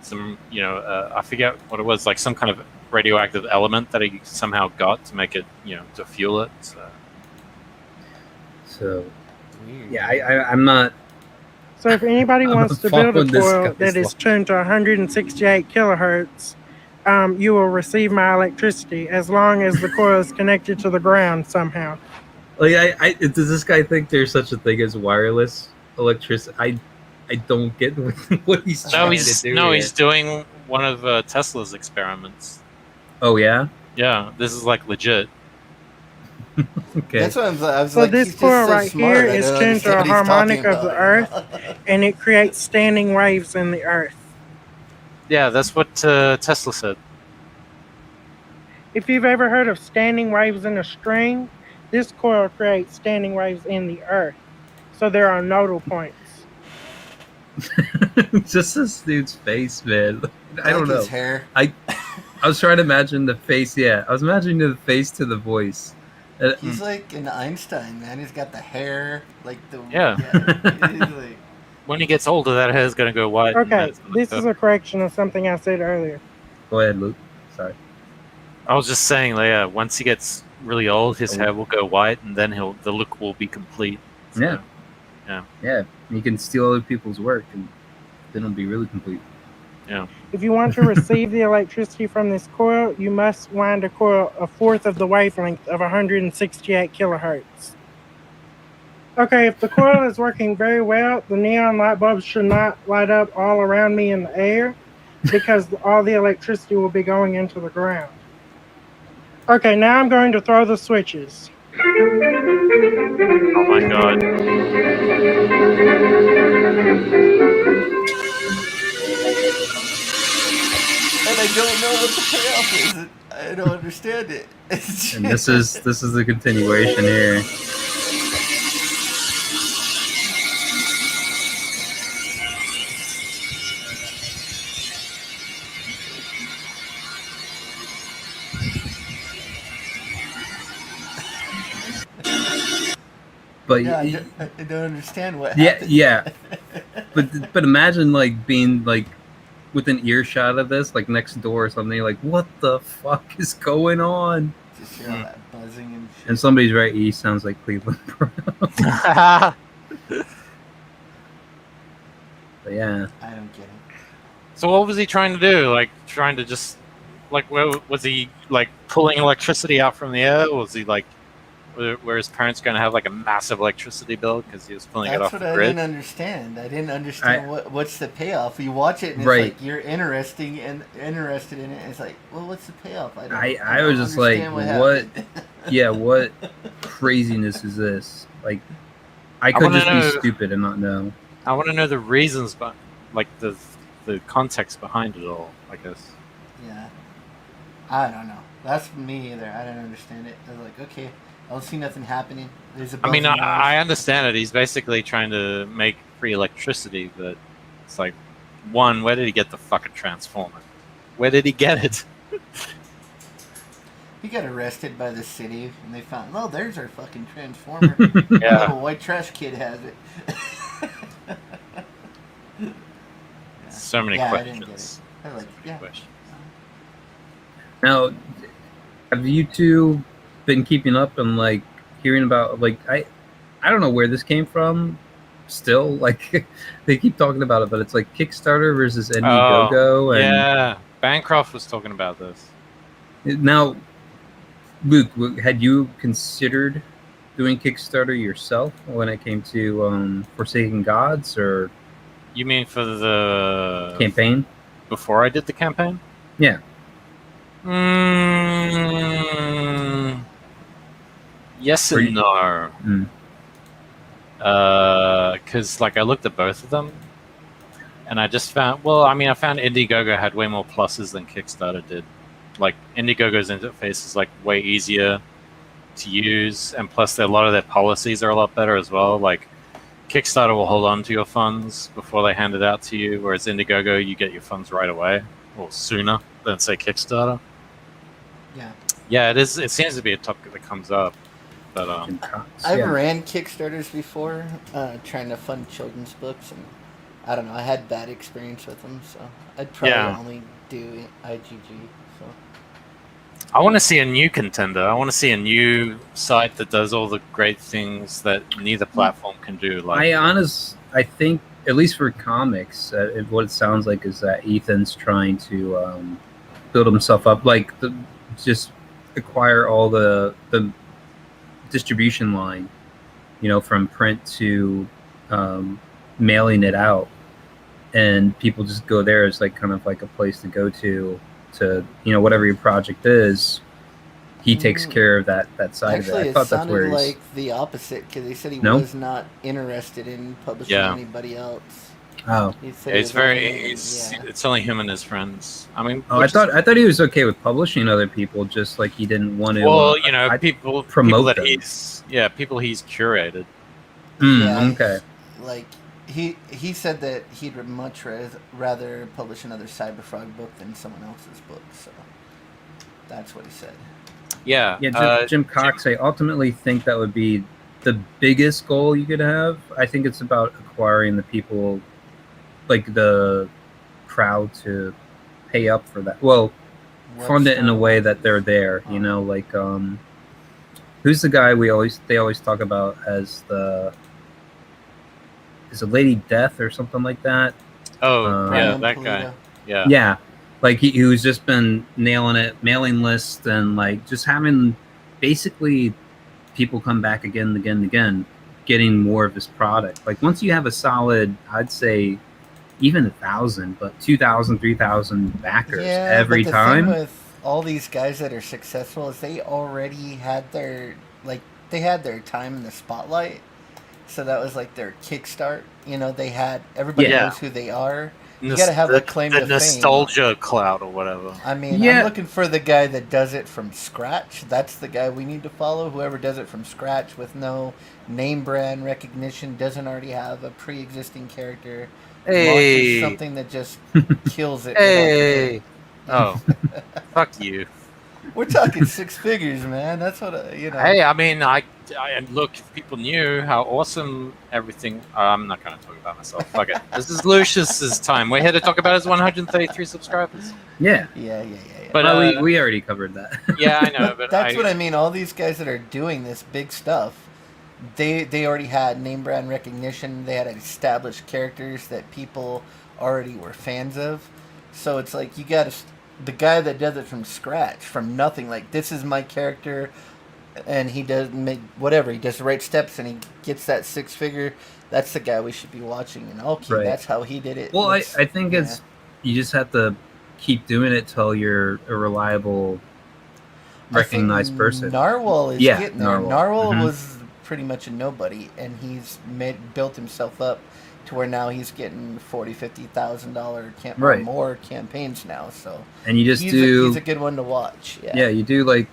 some, I forget what it was, like some kind of radioactive element that he somehow got to make it, to fuel it. So Weird. yeah, I'm not. So if anybody I'm wants to build a following this coil guy's that is line. tuned to 168 kilohertz, you will receive my electricity as long as the coil is connected to the ground somehow. Like, does this guy think there's such a thing as wireless electricity? I don't get what he's No, trying he's to do. no, here. he's doing one of Tesla's experiments. Oh yeah. Yeah, this is like legit. Okay. That's what I was So like. this he's just coil so right smart, here I is don't tuned to a understand what he's harmonic talking of the about. earth, and it creates standing waves in the earth. Yeah, that's what Tesla said. If you've ever heard of standing waves in a string, this coil creates standing waves in the earth. So there are nodal points. Just this dude's face, man. I don't like know. his hair. I was trying to imagine the face. Yeah, I was imagining the face to the voice. He's like an Einstein, man. He's got the hair, like the Yeah. he's like, When he gets older, that hair's gonna go white. and Okay, that's gonna this go- is a correction of something I said earlier. Go ahead, Luke. Sorry. I was just saying, like, yeah, once he gets really old, his hair will go white, and then the look will be complete. So, Yeah. Yeah, you can steal other people's work, and then it'll be really complete. If you want to receive the electricity from this coil, you must wind a coil a fourth of the wavelength of 168 kilohertz. Okay, if the coil is working very well, the neon light bulbs should not light up all around me in the air because all the electricity will be going into the ground. Okay, now I'm going to throw the switches. Oh my god. and I don't know what the payoff is. I don't understand it. And this is the continuation here. But Yeah, I don't understand what yeah, happened. yeah. But imagine like being like within earshot of this, like next door or something. Like, what the fuck is going on? Just hear all that buzzing and shit. And somebody's right. He sounds like Cleveland Brown. But yeah, I don't get it. So what was he trying to do? Like trying to just like was he like pulling electricity out from the air? Was he like were his parents going to have like a massive electricity bill because he was pulling it off That's the what I grid? didn't understand. I didn't understand what's the payoff. You watch it and it's Right. like you're interested in it. And it's like, well, what's the payoff? I was just like, what? Yeah, what craziness is this? Like, I could wanna just know- be stupid and not know. I want to know the reasons, but like the context behind it all. I guess. Yeah, I don't know. That's me either. I don't understand it. I was like, okay, I don't see nothing happening. There's a I mean, buzzing noise. I understand it. He's basically trying to make free electricity, but it's like, one, where did he get the fucking transformer? Where did he get it? He got arrested by the city, and they found, oh, there's our fucking transformer. Yeah. Oh, white trash kid has it. So many Yeah, I didn't get questions. I was like, yeah. Questions. Now, have you two been keeping up and like hearing about like I don't know where this came from. Still, like they keep talking about it, but it's like Kickstarter versus Indiegogo. And Yeah, Bancroft was talking about this. now, Luke, had you considered doing Kickstarter yourself when it came to Forsaken Gods or You mean for the campaign? before I did the campaign? Yeah. Yes Or and you- no. Mm. Because like I looked at both of them, and I just found. Well, I mean, I found Indiegogo had way more pluses than Kickstarter did. Like Indiegogo's interface is like way easier to use, and plus a lot of their policies are a lot better as well. Like Kickstarter will hold on to your funds before they hand it out to you, whereas Indiegogo you get your funds right away or sooner than say Kickstarter. Yeah. Yeah, it is. It seems to be a topic that comes up, but Jim Cox, I've yeah. ran Kickstarters before, trying to fund children's books, and I don't know. I had bad experience with them, so I'd probably Yeah. only do IGG. So I want to see a new contender. I want to see a new site that does all the great things that neither platform can do. Like, I think at least for comics, what it sounds like is that Ethan's trying to build himself up, like just acquire all the distribution line, from print to mailing it out, and people just go there as like kind of like a place to go to whatever your project is. He takes care of that side actually, of it. I it thought that's where sounded he's. like the opposite because he said he No? was not interested in publishing Yeah. anybody else. Oh, He said he it's was very. only- It's only him and his friends. I mean, I thought he was okay with publishing other people, just like he didn't want to. Well, I people that them. people he's curated. Okay. Like he said that he'd much rather publish another Cyberfrog book than someone else's book. So that's what he said. Yeah. Yeah, Jim Cox. I ultimately think that would be the biggest goal you could have. I think it's about acquiring the people, like the crowd, to pay up for that. Well, fund it in a way that they're there. Like who's the guy they always talk about as is it Lady Death or something like that? Oh, yeah, Brian that Pulido. guy. Yeah. Yeah, like who's just been nailing it, mailing lists, and like just having basically people come back again and again and again, getting more of his product. Like once you have a solid, I'd say even 1,000, but 2,000, 3,000 backers every but the time. thing with all these guys that are successful is they already had their time in the spotlight. So that was like their kickstart. They had everybody Yeah. knows who they are. You gotta have a claim the to fame. nostalgia cloud or whatever. I mean, Yeah. I'm looking for the guy that does it from scratch. That's the guy we need to follow. Whoever does it from scratch with no name brand recognition, doesn't already have a pre-existing character, launches Hey, something that just kills it. hey, oh, fuck you. We're talking six figures, man. That's what you know. Hey, I mean, I look. If people knew how awesome everything, I'm not going to talk about myself. Fuck it. This is Lucius's time. We're here to talk about his 133 subscribers. Yeah. Yeah. But Well, we already covered that. yeah, I know. But That's what I mean. All these guys that are doing this big stuff, they already had name brand recognition. They had established characters that people already were fans of. So it's like you got to the guy that does it from scratch, from nothing. Like, this is my character, and he does make whatever. He does the right steps, and he gets that six figure. That's the guy we should be watching. And okay, Right. that's how he did it. Well, I Let's- think it's you just have to keep doing it till you're a reliable, I think recognized person. Narwhal is Yeah, getting there. Narwhal. Narwhal Mhm. was pretty much a nobody, and he's built himself up to where now he's getting $40,000-$50,000 or Right. more campaigns now. So And you just he's do a good one to watch. yeah, you do like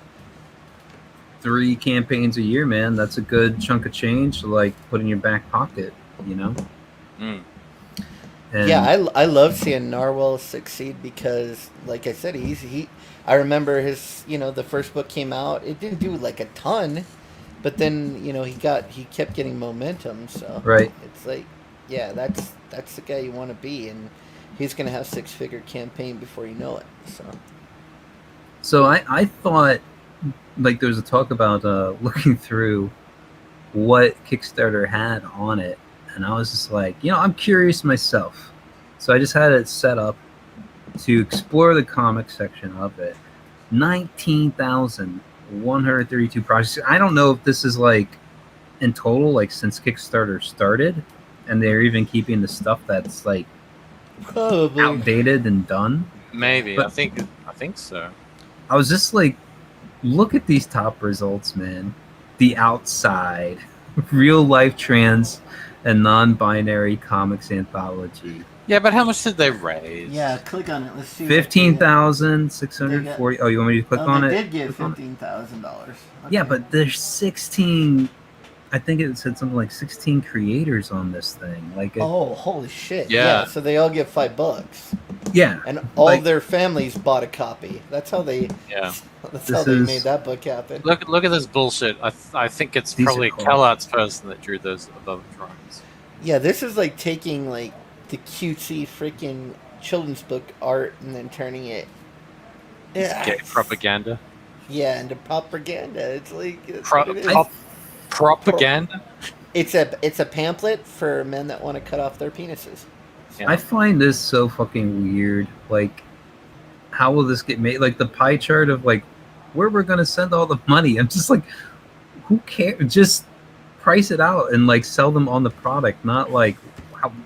3 campaigns a year, man. That's a good chunk of change to like put in your back pocket, you know. Mm. And Yeah, I love seeing Narwhal succeed because, like I said, I remember his, the first book came out. It didn't do like a ton, but then he kept getting momentum. So Right. it's like, yeah, that's the guy you want to be, and he's gonna have 6-figure campaign before you know it. So I thought like there was a talk about looking through what Kickstarter had on it, and I was just like, I'm curious myself. So I just had it set up to explore the comic section of it. 19,132 projects. I don't know if this is like in total, like since Kickstarter started, and they're even keeping the stuff that's like Probably. outdated and done. Maybe. But- I think so. I was just like, look at these top results, man. The Outside, real life trans and non-binary comics anthology. Yeah, but how much did they raise? Yeah, click on it. Let's see. 15,640. Oh, you want me to click on they it? did give Click on it? $15,000. Yeah, but there's 16. I think it said something like 16 creators on this thing. Like, Oh, holy shit! Yeah. So they all get $5, yeah, and all Like- their families bought a copy. That's how they. Yeah. That's This how they is- made that book happen. Look at this bullshit. I think it's These are probably cool. CalArt's person that drew those above drawings. Yeah, this is like taking like the cutesy freaking children's book art and then turning it. Yeah. Gay propaganda. Yeah, into propaganda. It's like that's Pro- what it is. prop- propaganda. It's a pamphlet for men that want to cut off their penises. Yeah. I find this so fucking weird. Like, how will this get made? Like the pie chart of like where we're gonna send all the money. I'm just like, who cares? Just price it out and like sell them on the product, not like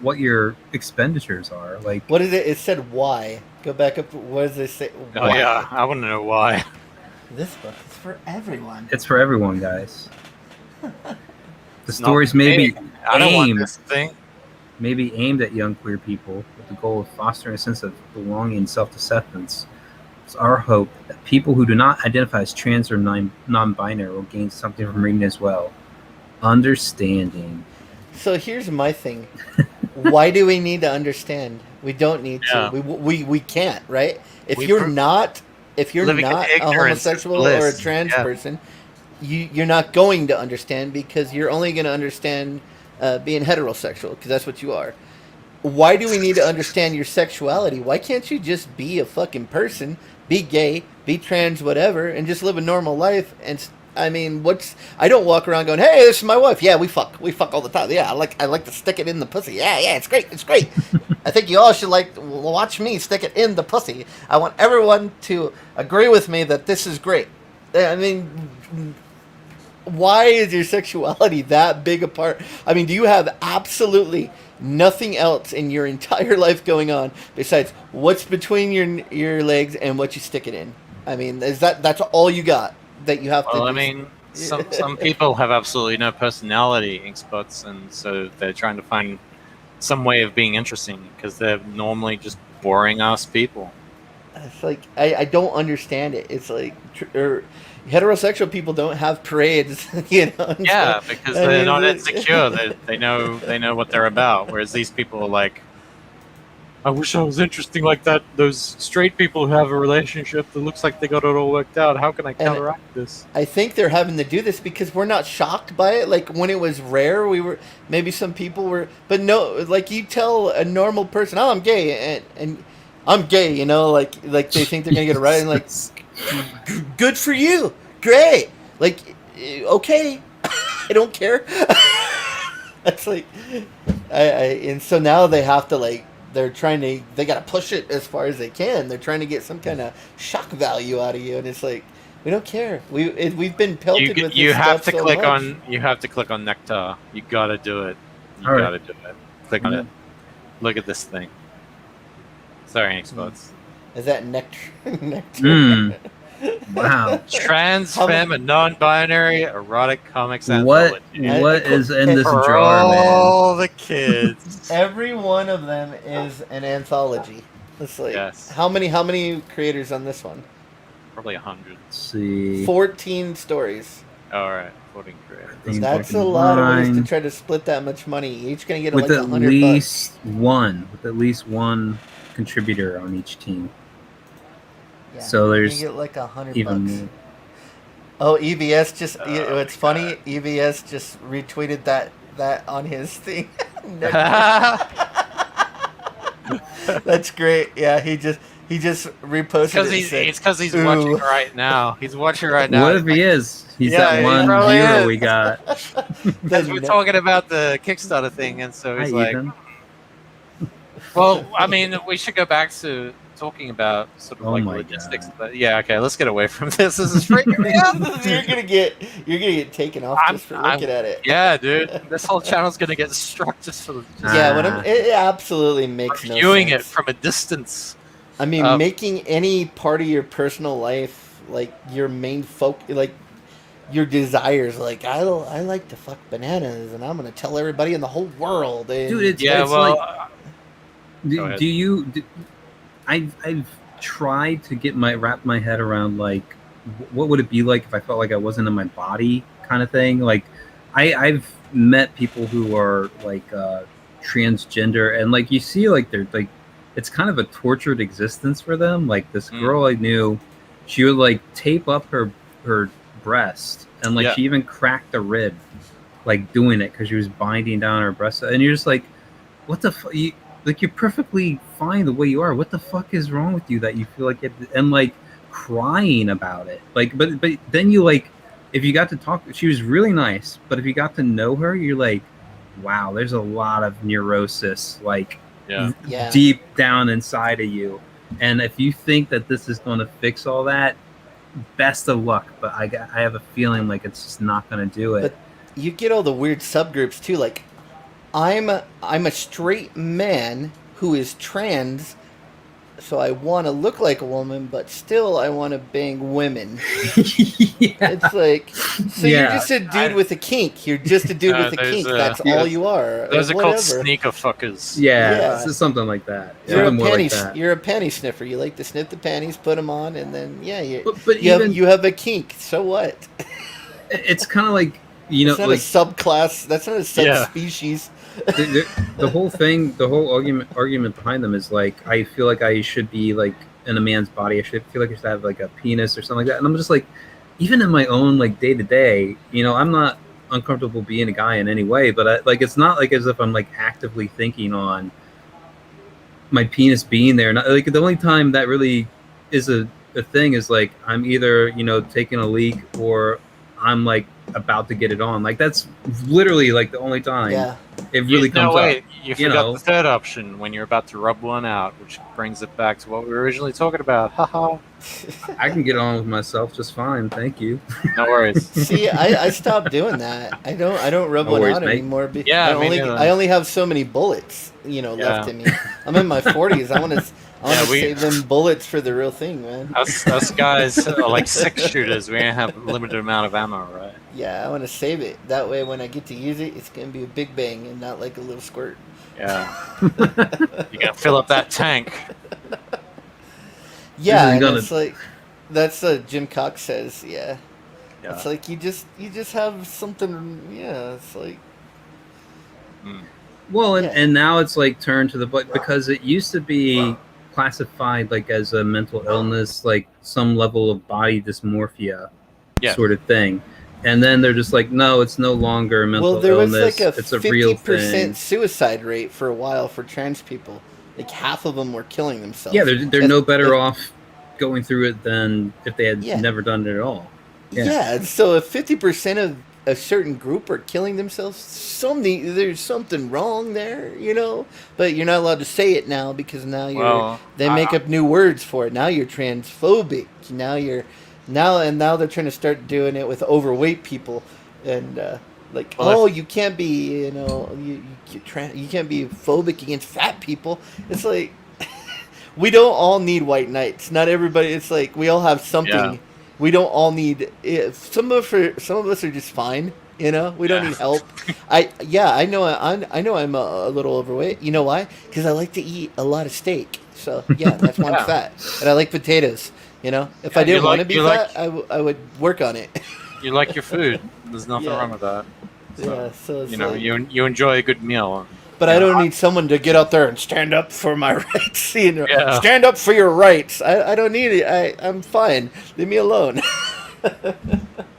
what your expenditures are. Like, What is it? It said why. Go back up. What does it say? Oh Why. yeah, I want to know why. This book is for everyone. it's for everyone, guys. The It's stories not may be I don't want aimed, this thing. aimed at young queer people with the goal of fostering a sense of belonging and self-acceptance. It's our hope that people who do not identify as trans or non-binary will gain something from reading as well. Understanding. So here's my thing. Why do we need to understand? We don't need Yeah. to. We can't, right? If We you're pr- not a Living in ignorance is homosexual or a bliss. trans Yeah. person, you're not going to understand because you're only going to understand being heterosexual because that's what you are. Why do we need to understand your sexuality? Why can't you just be a fucking person, be gay, be trans, whatever, and just live a normal life? And I mean, I don't walk around going, "Hey, this is my wife." Yeah, we fuck all the time. Yeah, I like to stick it in the pussy. Yeah, it's great. I think you all should watch me stick it in the pussy. I want everyone to agree with me that this is great. I mean, why is your sexuality that big a part? I mean, do you have absolutely nothing else in your entire life going on besides what's between your legs and what you stick it in? I mean, that's all you got that you have to Well, do? I mean, some people have absolutely no personality, Inkspots, and so they're trying to find some way of being interesting because they're normally just boring ass people. It's like I don't understand it. It's like heterosexual people don't have parades, you know. It's Yeah, like- because I they're mean, not it- insecure. They know what they're about. Whereas these people are like, I wish I was interesting like that. Those straight people who have a relationship that looks like they got it all worked out. How can I counteract this? I think they're having to do this because we're not shocked by it. Like when it was rare, we were maybe some people were, but no, like you tell a normal person, "Oh, I'm gay," and I'm gay, you know, like they think they're gonna get it right, and like, good for you, great, like, okay, I don't care. That's like, and so now they have to like. They got to push it as far as they can. They're trying to get some kind of shock value out of you, and it's like, we don't care. We've been pelted with this You have stuff to so click much. on. You have to click on Nectar. You gotta do it. You All right. gotta do it. Click on it. Look at this thing. Sorry, experts. Is that nectar? Nectar. Mm. Wow. Trans, How femme, and non-binary erotic comics What anthology. what is in this For jar, man? all the kids. Every one of them is an anthology. It's like, Yes. how many creators on this one? Probably 100. Let's see. 14 stories. All right, 14 creators. That's a lot of ways to Line. try to split that much money. Each gonna get With like at $100. least one contributor on each team. Yeah, so you're there's gonna get like $100. Even more. Oh, EBS just. Oh What's my funny? EBS just retweeted that on his thing. That's great. Yeah, he just reposted it. It's because he's "Ooh." watching right now. He's watching right now. What if he is? He's Yeah, that he one probably viewer is. we got. Because we're talking about the Kickstarter thing, and so Hi, he's like, Ethan. well, I mean, we should go back to talking about sort of Oh like my logistics. God. But yeah, okay, let's get away from this. This is freaking me out. you're gonna get taken off just for looking at it. Yeah, dude, this whole channel's gonna get struck just for Yeah, when it absolutely makes no viewing sense. it from a distance. I mean, Um, making any part of your personal life like your main like your desires. Like I like to fuck bananas, and I'm gonna tell everybody in the whole world. And Dude, it's Yeah, well, like, go ahead. I've tried to wrap my head around like what would it be like if I felt like I wasn't in my body, kind of thing. Like I've met people who are like transgender, and like you see like they're like it's kind of a tortured existence for them. Like this girl I knew, she would like tape up her breast, and like Yeah. she even cracked a rib like doing it because she was binding down her breast, and you're just like, what the fuck? You're perfectly fine the way you are. What the fuck is wrong with you that you feel like it? And like crying about it. Like, but then you like, if you got to talk, she was really nice. But if you got to know her, you're like, wow, there's a lot of neurosis like yeah. deep down inside of you. And if you think that this is going to fix all that, best of luck. But I have a feeling like it's just not going to do it. You get all the weird subgroups too. Like, I'm a straight man who is trans, so I want to look like a woman, but still I want to bang women. Yeah. It's like, so you're just a dude with a kink. You're just a dude with a there's kink. a- That's yeah. all you are. those are Whatever. called sneaker fuckers. Yeah, Yeah. it's just something like that. You're a Something more panty. like that. You're a panty sniffer. You like to sniff the panties, put them on, and then But you even have a kink. So what? it's kind of like It's not like a subclass. That's not a Yeah. subspecies. the whole thing, the whole argument behind them is like I feel like I should be like in a man's body. I should feel like I should have like a penis or something like that. And I'm just like, even in my own like day to day, I'm not uncomfortable being a guy in any way. But it's not like as if I'm like actively thinking on my penis being there. Not, like the only time that really is a thing is like I'm either taking a leak or I'm like about to get it on. Like that's literally like the only time Yeah. it really comes up. You forgot know. the third option when you're about to rub one out, which brings it back to what we were originally talking about. Haha. I can get on with myself just fine, thank you. No worries. See, I stopped doing that. I don't rub No one worries, out mate. anymore. Yeah, me neither. I only have so many bullets, left in me. I'm in my 40s. I want to save them bullets for the real thing, man. Us guys are like 6-shooters. We ain't have a limited amount of ammo, right? Yeah, I want to save it. That way, when I get to use it, it's gonna be a big bang and not like a little squirt. Yeah. You gotta fill up that tank. Yeah, This is and gonna- it's like that's Jim Cox says. Yeah, Yeah. it's like you just have something. Yeah, it's like Well, Yeah. and now it's like turned to the because it used to be classified like as a mental illness, like some level of body dysmorphia Yeah. sort of thing. And then they're just like, no, it's no longer a mental well, there was illness. like a It's a real 50% thing. suicide rate for a while for trans people. Like half of them were killing themselves. Yeah, they're If- no better if- off going through it than if they had Yeah. never done it at all. Yeah. So if 50% of a certain group are killing themselves, there's something wrong there, you know. But you're not allowed to say it now because now they make up new words for it. Now you're transphobic. Now they're trying to start doing it with overweight people, and you can't be, you can't be phobic against fat people. It's like we don't all need white knights. Not everybody. It's like we all have something. Yeah. We don't all need. Some of us are just fine. You know, we don't need help. I know I'm a little overweight. You know why? Because I like to eat a lot of steak. So yeah, that's why I'm fat. And I like potatoes. You know, if I didn't want to be fat, I would work on it. You like your food. There's nothing Yeah. wrong with that. So, Yeah, so it's you know, like- you enjoy a good meal. But I don't need someone to get out there and stand up for my rights. You know, Yeah. stand up for your rights. I don't need it. I'm fine. Leave me alone.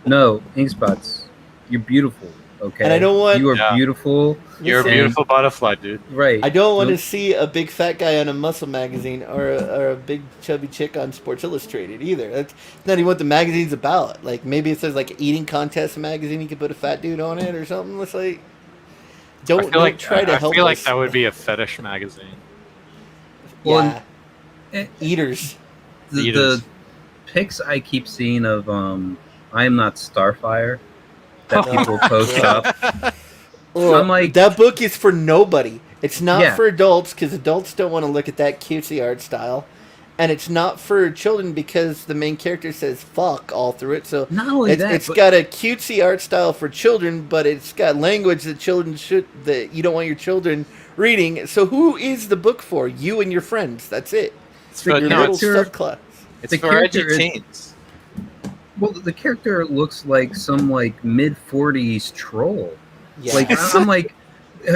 No, ink spots. You're beautiful. Okay. And I don't want- You are Yeah. beautiful. You're a Listen, beautiful butterfly, dude. Right. I don't want to Nope. see a big fat guy on a muscle magazine or a big chubby chick on Sports Illustrated either. That's not even what the magazine's about. Like maybe if there's like an eating contest magazine, you could put a fat dude on it or something. It's like don't try to help I feel like us. that would be a fetish magazine. Well, yeah. eh, Eaters. the Eaters. pics I keep seeing of I Am Not Starfire that Oh, people post God. up. Ugh, I'm like- that book is for nobody. It's not Yeah. for adults because adults don't want to look at that cutesy art style, and it's not for children because the main character says "fuck" all through it. So Not only that, it's but- got a cutesy art style for children, but it's got language that that you don't want your children reading. So who is the book for? You and your friends. That's it. It's The for, Your no, little it's, character- subclass. it's the for character edgy is- teens. Well, the character looks like some like mid-40s troll. Yeah. Like I'm like,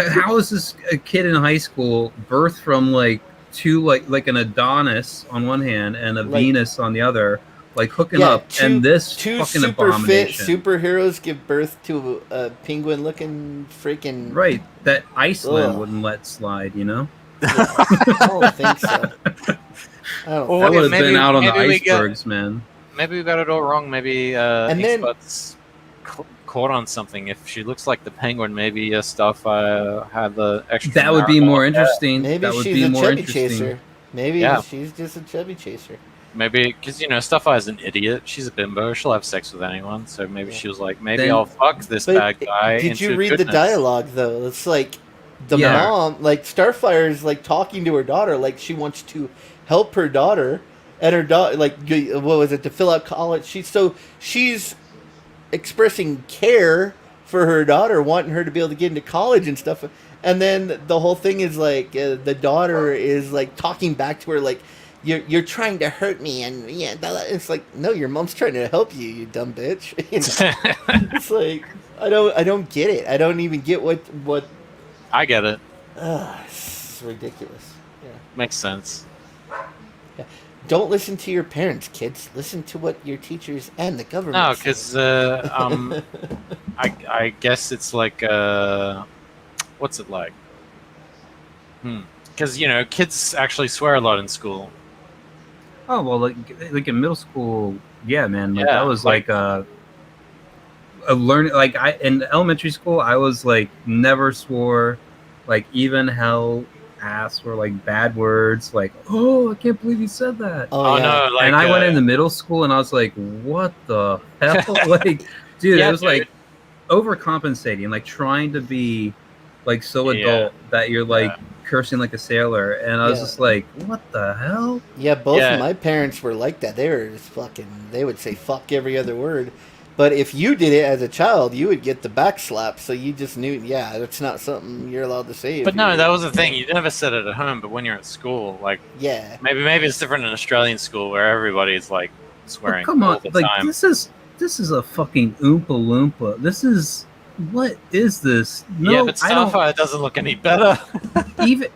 how is this a kid in high school birthed from like two like an Adonis on one hand and a Like- Venus on the other, like hooking Yeah, up, and this two fucking super fit abomination. superheroes give birth to a penguin-looking freaking. Right, that Iceland Ugh. wouldn't let slide, you know. I don't think so. I don't. Well, That okay, would have maybe- been out on the maybe we got- icebergs, man. Maybe we got it all wrong. Maybe And then- Inkspot's caught on something. If she looks like the penguin, maybe stuff had the extra. That would be more Yeah. interesting. Maybe that would she's be a more chubby interesting. chaser. Maybe Yeah. she's just a chubby chaser. Maybe because Starfire's an idiot. She's a bimbo. She'll have sex with anyone. So maybe Yeah. she was like, maybe Then- I'll fuck this bad guy. did you into read goodness. the dialogue though? It's like the Yeah. mom, like Starfire's like talking to her daughter, like she wants to help her daughter, and her daughter, like what was it, to fill out college? She's expressing care for her daughter, wanting her to be able to get into college and stuff. And then the whole thing is like the daughter is like talking back to her like, you're trying to hurt me, and yeah, it's like, no, your mom's trying to help you, you dumb bitch. You know? It's like I don't get it. I don't even get what. I get it. It's ridiculous. Yeah. Makes sense. Don't listen to your parents, kids. Listen to what your teachers and the government. No, say. because I guess it's like what's it like? Because kids actually swear a lot in school. Oh well, like in middle school, yeah, man. Like Yeah, that was like- like a learning. Like in elementary school, I was like never swore, like even hell, ass, or like bad words. Like, oh, I can't believe you said that. Oh, yeah. no, like and I went into middle school, and I was like, what the hell? Like, dude, Yeah, it was dude. like overcompensating, like trying to be like so Yeah. adult that you're like Yeah. cursing like a sailor, and I was Yeah. just like, what the hell? Yeah, both Yeah. of my parents were like that. They were just fucking. They would say fuck every other word, But if you did it as a child, you would get the back slap. So you just knew, yeah, that's not something you're allowed to say. But no, that was the thing. You never said it at home, but when you're at school, like Yeah. maybe it's different in Australian school where everybody's like swearing come all on, the like time. this is a fucking Oompa Loompa. This is what is this? No, Yeah, but Starfire doesn't look any better.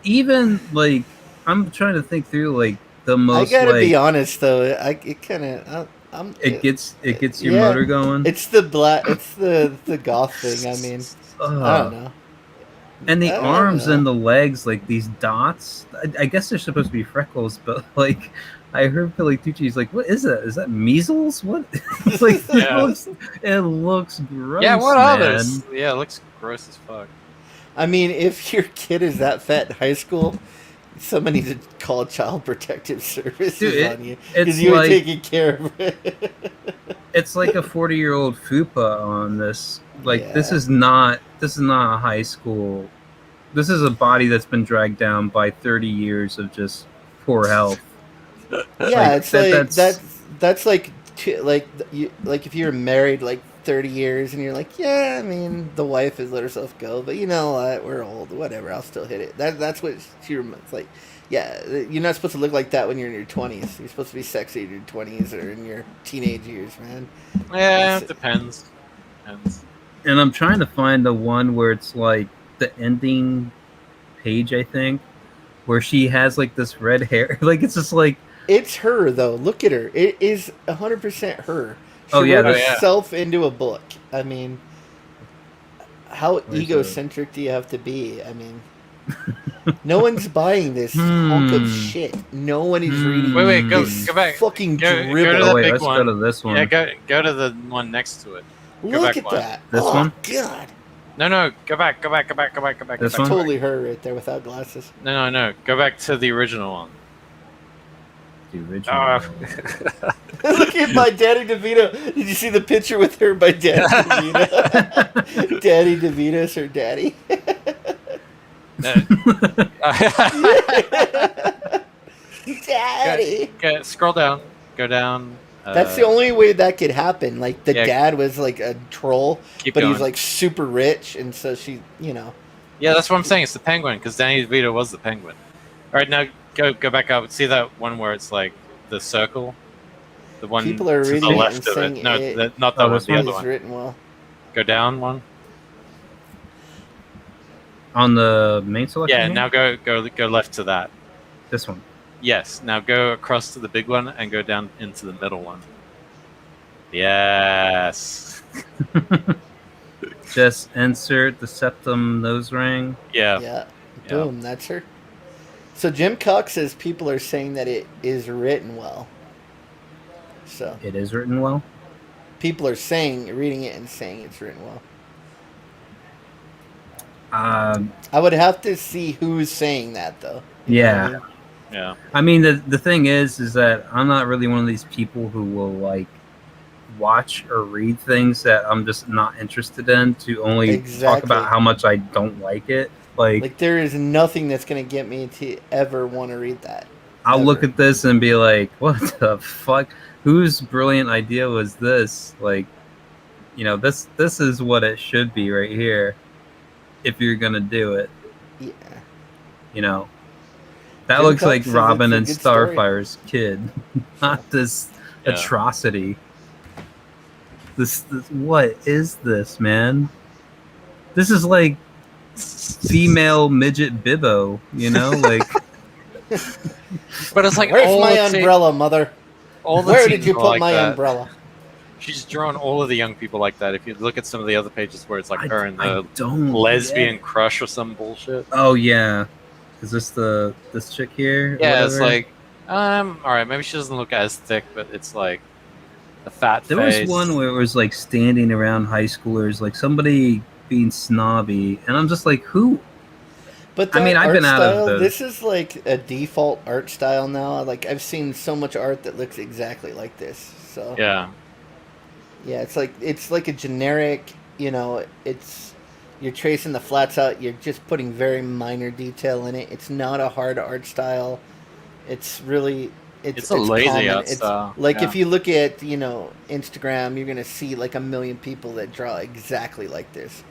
even like I'm trying to think through like the most. I gotta like, be honest though, it gets your yeah, motor going. It's the goth thing. I mean, I don't know. And the I don't arms know. and the legs, like these dots. I guess they're supposed to be freckles, but like I heard Billy Tucci's like, "What is that? Is that measles? What?" It's like Yeah. it looks gross. Yeah, what are man. those? Yeah, it looks gross as fuck. I mean, if your kid is that fat in high school, somebody needs to call Child Protective Services Dude, on you it's because you were like- taking care of it. It's like a 40-year-old fupa on this. Like Yeah. this is not a high school. This is a body that's been dragged down by 30 years of just poor health. Yeah, Like, it's that's like if you were married like 30 years and you're like, yeah, I mean, the wife has let herself go, but you know what, we're old, whatever, I'll still hit it. That's what it's like. Yeah, you're not supposed to look like that when you're in your 20s. You're supposed to be sexy in your 20s or in your teenage years, man. Yeah, it depends. And I'm trying to find the one where it's like the ending page, I think, where she has like this red hair. Like it's just like It's her though. Look at her. It is 100% her. She Oh, yeah, wrote yeah. herself into a book. I mean, how Where's egocentric do you have to be? I mean, no one's buying this hunk of shit. No one is reading. Wait, go this back. Fucking Go to dribble. the oh wait, big let's one. go to this one. Yeah, go to the one next to it. Look back at one. that. This oh, one? God. No, go back. This one? Totally her right there without glasses. No. Go back to the original one. The original. Look at my Daddy DeVito. Did you see the picture with her by Daddy DeVito? Daddy DeVito's her daddy. Daddy. Scroll down. Go down. That's the only way that could happen. Like the Yeah. dad was like a troll, Keep but going. he's like super rich, and so she, you know. Yeah, that's what I'm saying. It's the penguin because Danny DeVito was the penguin. All right, now go back up. See that one where it's like the circle, the one People are to reading the it left and of saying it. No, it- not that Oh, one. this The one? other It's one. written well. Go down one. On the main selection. Yeah. here? Now go left to that. This one. Yes. Now go across to the big one and go down into the middle one. Yes. Just insert the septum nose ring. Yeah. Yeah. Boom. That's her. So Jim Cox says people are saying that it is written well. So It is written well. people are reading it and saying it's written well. Um, I would have to see who's saying that though. You know what I yeah. mean? Yeah. I mean, the thing is that I'm not really one of these people who will like watch or read things that I'm just not interested in to only talk Exactly. about how much I don't like it. Like There is nothing that's gonna get me to ever want to read that. I'll ever. look at this and be like, what the fuck? Whose brilliant idea was this? Like, you know, this is what it should be right here. If you're gonna do it, Yeah. you know, that Jim looks Cox like says Robin and it's a good story. Starfire's kid, not this Yeah. atrocity. This what is this, man? This is like female midget Bibbo, you know, like But it's like Where's all my the umbrella, mother? all the Where teens did you are put like my that. umbrella? She's drawn all of the young people like that. If you look at some of the other pages where it's like her and I the don't lesbian get- crush or some bullshit. Oh yeah, is this this chick here? or Yeah, it's whatever? like, all right, maybe she doesn't look as thick, but it's like a fat There face. was one where it was like standing around high schoolers, like somebody being snobby, and I'm just like, who? But I mean, that I've been art out of style, those. this is like a default art style now. Like I've seen so much art that looks exactly like this. So Yeah, it's like a generic. You know, you're tracing the flats out. You're just putting very minor detail in it. It's not a hard art style. It's really It's a lazy common. art It's style. like Yeah. if you look at Instagram, you're gonna see like a million people that draw exactly like this.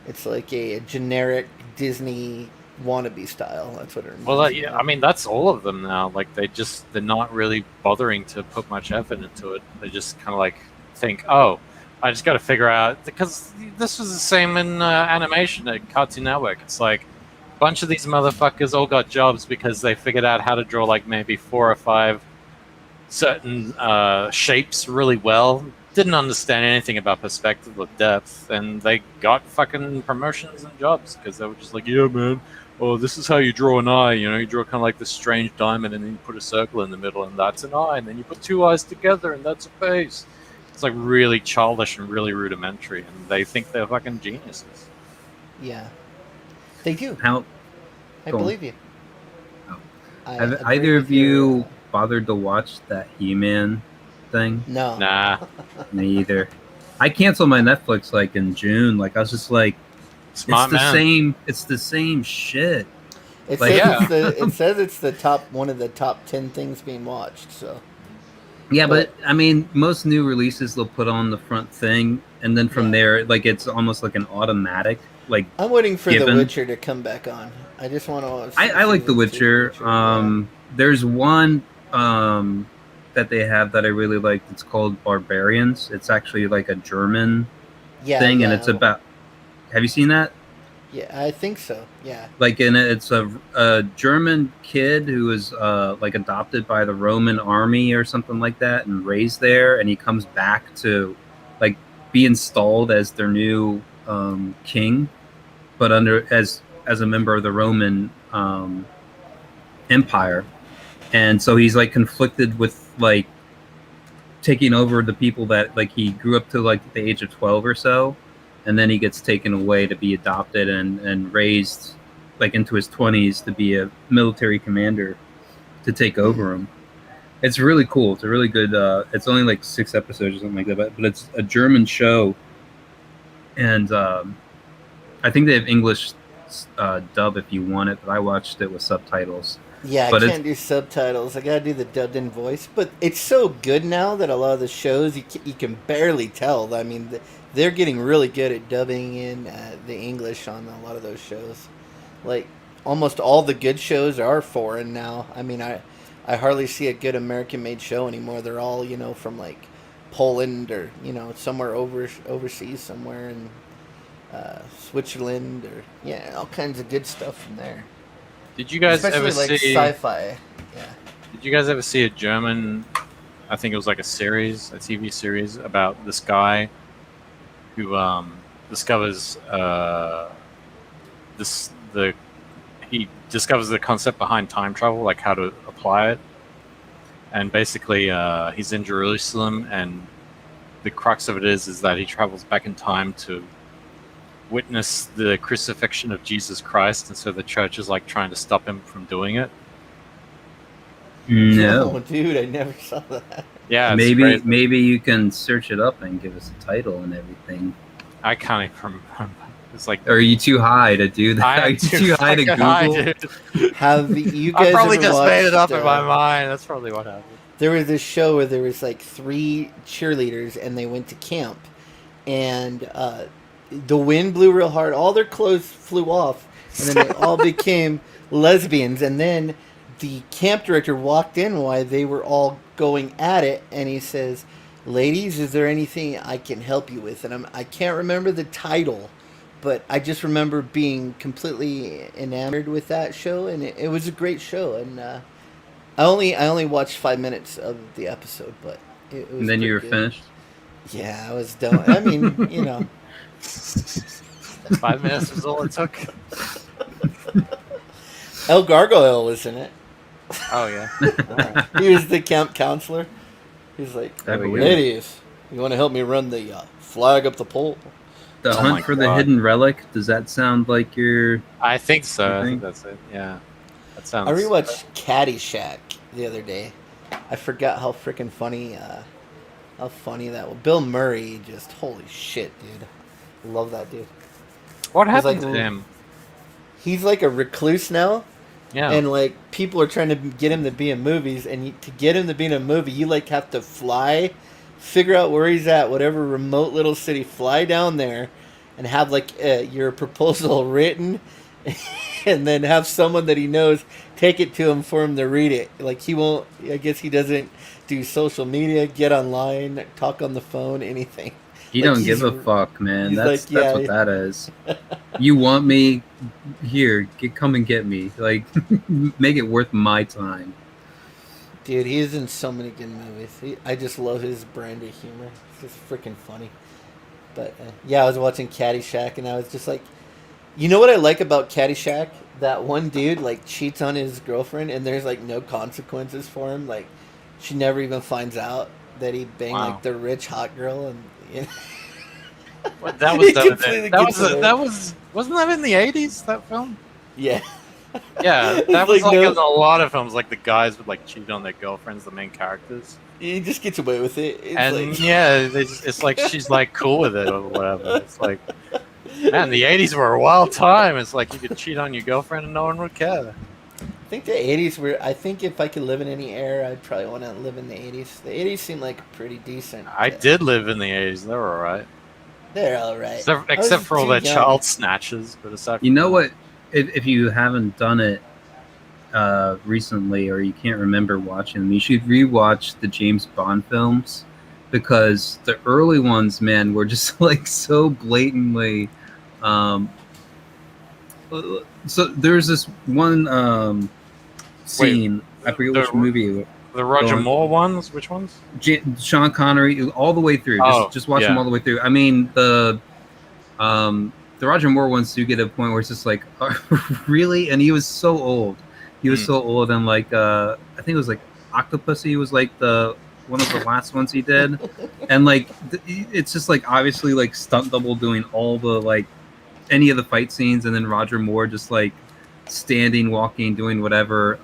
It's like a generic Disney wannabe style. That's what it reminds Well, me yeah, of. I mean that's all of them now. Like they're not really bothering to put much effort into it. They just kind of like think, oh, I just got to figure out because this was the same in animation at Cartoon Network. It's like a bunch of these motherfuckers all got jobs because they figured out how to draw like maybe 4 or 5 certain shapes really well. Didn't understand anything about perspective or depth, and they got fucking promotions and jobs because they were just like, yeah, man. Oh, this is how you draw an eye. You draw kind of like this strange diamond, and then you put a circle in the middle, and that's an eye, and then you put 2 eyes together, and that's a face. It's like really childish and really rudimentary, and they think they're fucking geniuses. Yeah, they do. How I Go on. believe you. Oh. I have agree either with of you your, bothered to watch that He-Man thing? no. Nah, Me either. I canceled my Netflix like in June. Like I was just like, smart man. It's the same shit. It Like, says yeah. it says it's the one of the top 10 things being watched. So Yeah, but I mean, most new releases they'll put on the front thing, and then from Yeah. there, like it's almost like an automatic. Like I'm waiting for Given. The Witcher to come back on. I just want to watch. I like The Witcher. There's one that they have that I really like. It's called Barbarians. It's actually like a German thing, and it's about. Have you seen that? Yeah, I think so. Yeah. Like it's a German kid who is like adopted by the Roman army or something like that and raised there, and he comes back to like be installed as their new king, but as a member of the Roman Empire. And so he's like conflicted with like taking over the people that like he grew up to like the age of 12 or so, and then he gets taken away to be adopted and raised like into his 20s to be a military commander to take over him. It's really cool. It's a really good it's only like 6 episodes or something like that, but it's a German show, and I think they have English dub if you want it, but I watched it with subtitles. Yeah, I can't do subtitles. I gotta do the dubbed in voice. But it's so good now that a lot of the shows you can barely tell. I mean, they're getting really good at dubbing in the English on a lot of those shows. Like almost all the good shows are foreign now. I mean, I hardly see a good American-made show anymore. They're all from like Poland or somewhere overseas somewhere in Switzerland or all kinds of good stuff from there. Did you guys Especially ever like see sci-fi? Yeah. Did you guys ever see a German? I think it was like a TV series about this guy who discovers he discovers the concept behind time travel, like how to apply it, and basically he's in Jerusalem, and the crux of it is that he travels back in time to witness the crucifixion of Jesus Christ, and so the church is like trying to stop him from doing it. No, dude, I never saw that. Yeah, maybe you can search it up and give us a title and everything. I can't even remember. It's like, or are you too high to do that? Are you too high to Google? Have you guys? I probably just watched, made it up in my mind. That's probably what happened. There was this show where there was like 3 cheerleaders, and they went to camp, and the wind blew real hard. All their clothes flew off, and then they all became lesbians. And then the camp director walked in while they were all going at it, and he says, "Ladies, is there anything I can help you with?" And I can't remember the title, but I just remember being completely enamored with that show, and it was a great show. And I only watched 5 minutes of the episode, but it was. And then you were good. Finished. Yeah, I was done. I mean, 5 minutes was all it took. El Gargoyle was in it. Oh yeah, right. He was the camp counselor. He's like, "Ladies, you want to help me run the flag up the pole?" The Hunt for the Hidden Relic. Does that sound like your? I think so. I think that's it. Yeah, that sounds. I rewatched Caddyshack the other day. I forgot how freaking funny. How funny that was. Bill Murray, just holy shit, dude. Love that dude. What happened to him? He's like a recluse now, Yeah. And like people are trying to get him to be in movies, and to get him to be in a movie, you like have to fly, figure out where he's at, whatever remote little city, fly down there, and have like your proposal written, and then have someone that he knows take it to him for him to read it. Like he won't. I guess he doesn't do social media, get online, talk on the phone, anything. He Like don't give a fuck, man. he's That's like, yeah, what that is. You want me? Here, come and get me. Like, make it worth my time. dude, he's in so many good movies. I just love his brand of humor. It's just freaking funny. But yeah, I was watching Caddyshack, and I was just like, you know what I like about Caddyshack? That one dude like cheats on his girlfriend, and there's like no consequences for him. Like, she never even finds out that he banged Wow. like the rich hot girl, and you know. What, that was He done. completely That gets was away. that was wasn't that in the 80s? That film. Yeah. Yeah, It's that was like no- in a lot of films. Like the guys would like cheat on their girlfriends, the main characters. He just gets away with it. It's And like, yeah, it's like she's like cool with it or whatever. It's like, man, the 80s were a wild time. It's like you could cheat on your girlfriend and no one would care. I think the 80s were. I think if I could live in any era, I'd probably want to live in the 80s. The 80s seem like pretty decent. I did live in the 80s. They were alright. They're all right. Except for all too their young. child snatches. But aside from You know that- what? If you haven't done it recently, or you can't remember watching them, you should rewatch the James Bond films, because the early ones, man, were just like so blatantly. So there's this one scene. I forget which movie. The Roger Going- Moore ones? Which ones? Sean Connery, all the way through. Just watch them yeah. all the way through. I mean, the Roger Moore ones do get to a point where it's just like, really? And he was so old. He was so old, and like I think it was like Octopussy was like one of the last ones he did, and like it's just like obviously like stunt double doing all the like any of the fight scenes, and then Roger Moore just like standing, walking, doing whatever.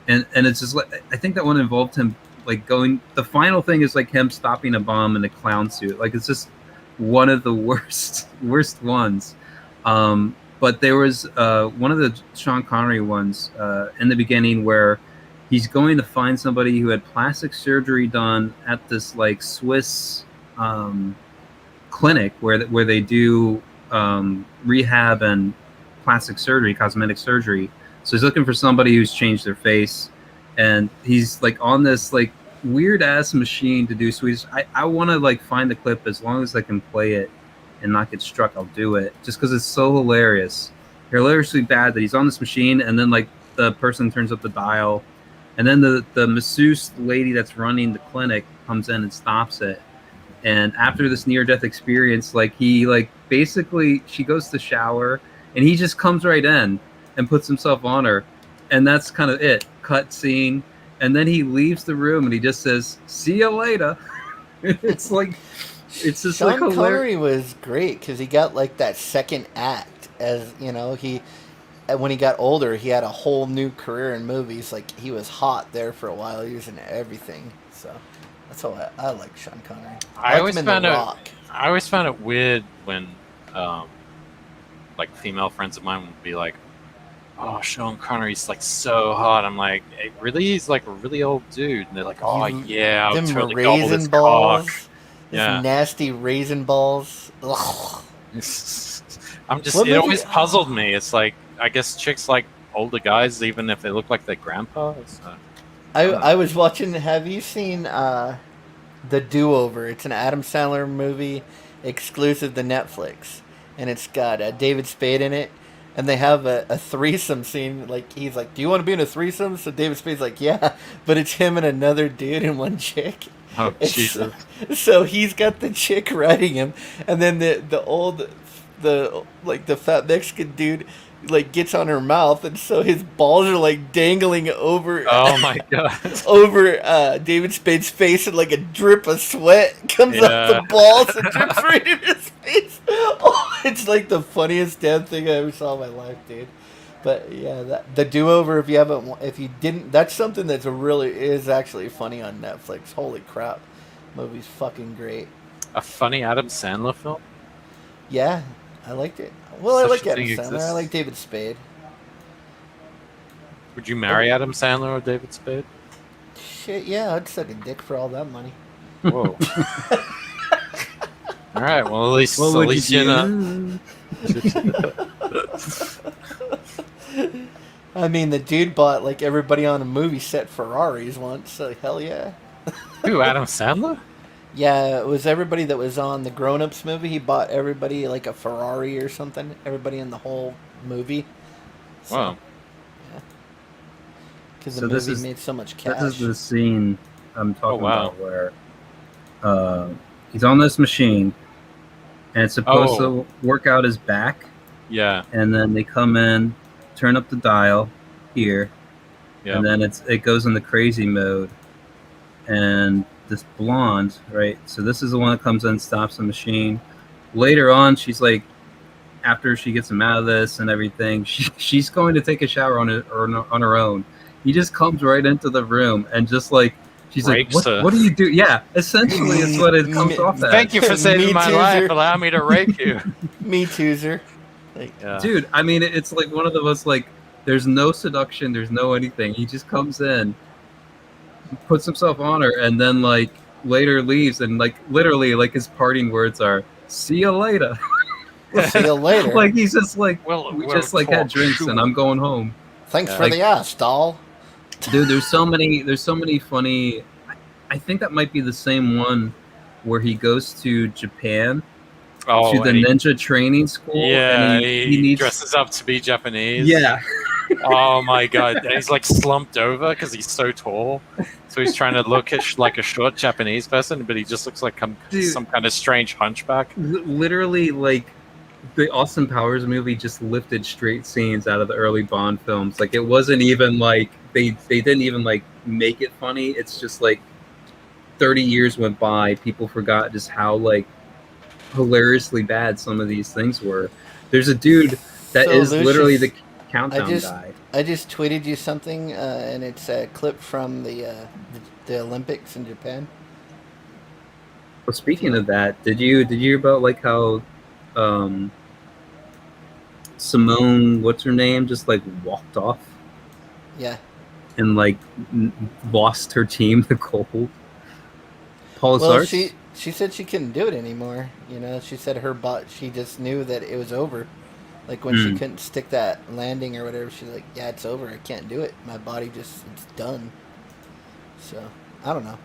And it's just like, I think that one involved him like going. The final thing is like him stopping a bomb in a clown suit. Like it's just one of the worst ones. But there was one of the Sean Connery ones in the beginning where he's going to find somebody who had plastic surgery done at this like Swiss clinic where they do rehab and plastic surgery, cosmetic surgery. So he's looking for somebody who's changed their face, and he's like on this like weird ass machine to do Swedish. I want to like find the clip. As long as I can play it and not get struck, I'll do it, just because it's so hilariously bad that he's on this machine, and then like the person turns up the dial, and then the masseuse lady that's running the clinic comes in and stops it. And after this near-death experience, like he like basically she goes to shower, and he just comes right in and puts himself on her, and that's kind of it. Cut scene, and then he leaves the room, and he just says, "See you later." It's like, it's just Sean like hilarious. Connery was great because he got like that second act. As you know, when he got older, he had a whole new career in movies. Like he was hot there for a while. He was in everything. So that's why I like Sean Connery. I always liked him in found The it. Rock. I always found it weird when, like female friends of mine would be like, "Oh, Sean Connery's like so hot." I'm like, hey, really? He's like a really old dude. And they're like, "Oh yeah, I'll Them totally gobble raisin this balls. cock." These Yeah. nasty raisin balls. Ugh. I'm just. What It movie- always puzzled me. It's like I guess chicks like older guys, even if they look like their grandpa. So. I was watching. Have you seen The Do-Over? It's an Adam Sandler movie exclusive to Netflix, and it's got David Spade in it. And they have a threesome scene. Like he's like, "Do you want to be in a threesome?" So David Spade's like, "Yeah," but it's him and another dude and one chick. Oh It's- Jesus! So he's got the chick riding him, and then the fat Mexican dude like gets on her mouth, and so his balls are like dangling over Oh my God! over David Spade's face, and like a drip of sweat comes off Yeah. the balls and drips right in his face. Oh, it's like the funniest damn thing I ever saw in my life, dude. But yeah, the Do-Over. If you didn't, that's something that's is actually funny on Netflix. Holy crap, movie's fucking great. A funny Adam Sandler film. Yeah, I liked it. Well, I Such like a Adam thing Sandler. I exists. like David Spade. Would you marry Adam Sandler or David Spade? Shit, yeah, I'd suck a dick for all that money. Whoa. All right. Well, at least What would you know. I mean, the dude bought like everybody on a movie set Ferraris once, so hell yeah. Who, Adam Sandler? Yeah, it was everybody that was on the Grown Ups movie. He bought everybody like a Ferrari or something. Everybody in the whole movie. So, Wow. because the So this movie is- made so much cash. This is the scene I'm talking wow. about where he's on this machine and it's supposed to work out his back, Yeah. and then they come in, turn up the dial here, Yeah. and then it goes into crazy mode, and this blonde, right? So this is the one that comes in, stops the machine. Later on, she's like, after she gets him out of this and everything, she's going to take a shower on her own. He just comes right into the room and just like, she's Rakes like, her. what do you do? Yeah, essentially, it's what it comes off as. Thank you for saving Me my too, life. sir. Allow me to rake you. Me too, sir. Like, Yeah. Dude, I mean, it's like one of the most like, there's no seduction, there's no anything. He just comes in, puts himself on her, and then like later leaves, and like literally like his parting words are, "See you later." we'll see you later. Like he's just like, Well, we we'll just like had talk drinks, soon. and I'm going home. Thanks Yeah. for the ass, doll. Dude, there's so many funny. I think that might be the same one where he goes to Japan to the and he- ninja training school. yeah, and he needs. dresses up to be Japanese. Yeah, Oh my god, and he's like slumped over because he's so tall. So he's trying to look like a short Japanese person, but he just looks like Dude. some kind of strange hunchback. Literally, like the Austin Powers movie just lifted straight scenes out of the early Bond films. Like it wasn't even like they didn't even like make it funny. It's just like 30 years went by, people forgot just how like hilariously bad some of these things were. There's a dude that So, is Lucius, literally the countdown just- guy. I just tweeted you something, and it's a clip from the Olympics in Japan. Well, speaking of that, did you hear about like how Simone, what's her name, just like walked off Yeah. and like lost her team the gold? Paul Well, Sartre? she said she couldn't do it anymore. You know, she said she just knew that it was over. Like when she couldn't stick that landing or whatever, she's like, "Yeah, it's over. I can't do it. My body it's done." So I don't know.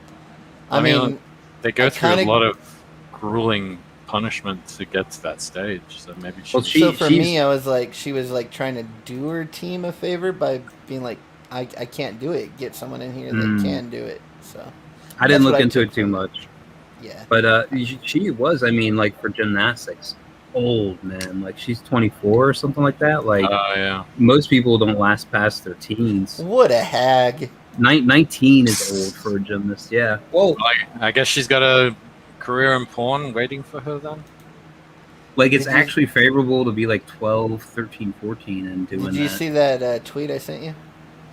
I mean, They go I through kinda- a lot of grueling punishment to get to that stage. So maybe Well, she. so for she's- me, I was like, she was like trying to do her team a favor by being like, I can't do it. Get someone in here that can do it." So I didn't that's look what I into took it too from it. much, yeah. but she was. I mean, like for gymnastics, old man. Like she's 24 or something like that. Like Yeah. most people don't last past their teens. What a hag. 19 is old for a gymnast. Yeah. Well, I guess she's got a career in porn waiting for her then. like it's Did you- actually favorable to be like 12, 13, 14 and doing Did you that. see that tweet I sent you?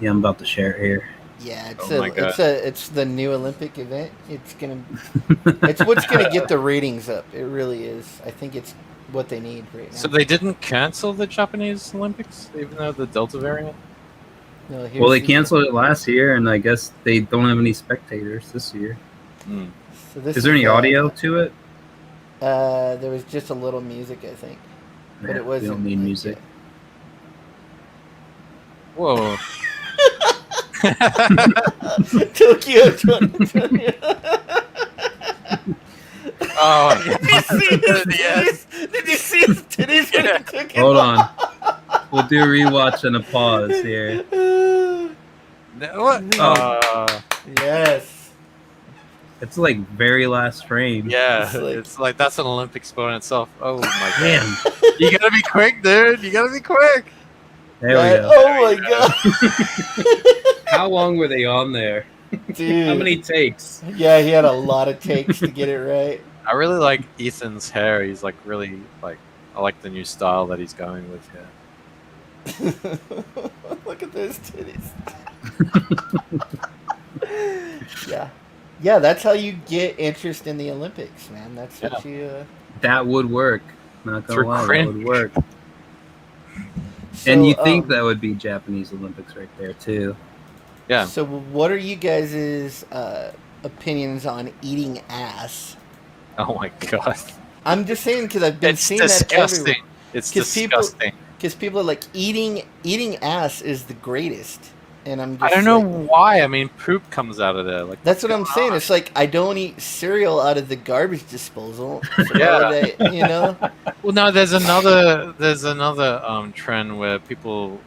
Yeah, I'm about to share it here. Yeah, Oh my God. it's the new Olympic event. It's what's gonna get the ratings up. It really is. I think it's what they need right now. So they didn't cancel the Japanese Olympics, even though the Delta variant. No, here's Well, they the- canceled it last year, and I guess they don't have any spectators this year. Hmm. So this Is there any the- audio to it? There was just a little music, I think, but Nah, it wasn't. We don't need like, music. Whoa. Tokyo 2020. Oh, Did you see his yes. titties? Did you see his titties when Yeah. he took him Hold off? on. We'll do a rewatch and a pause here. What? Yes. It's like very last frame. Yeah, It's like- it's like that's an Olympic sport in itself. Oh my god! Man, You gotta be quick, dude. You gotta be quick. there we That- go. Oh my god. How long were they on there? Dude. How many takes? Yeah, he had a lot of takes to get it right. I really like Ethan's hair. He's like really like. I like the new style that he's going with here. Look at those titties. Yeah. Yeah, that's how you get interest in the Olympics, man. That's what you... That would work. Not gonna Through lie, cringe. that would work. And you think that would be Japanese Olympics right there too? Yeah. So what are you guys' opinions on eating ass? Oh my god. I'm just saying because I've been It's seeing that everywhere. disgusting. It's 'Cause disgusting. Because people are like eating ass is the greatest, and I'm just I don't know like, why. I mean, poop comes out of there. Like that's what what's I'm going saying. on? It's like I don't eat cereal out of the garbage disposal. So Yeah. why would I, you know? Well, no. There's another trend where people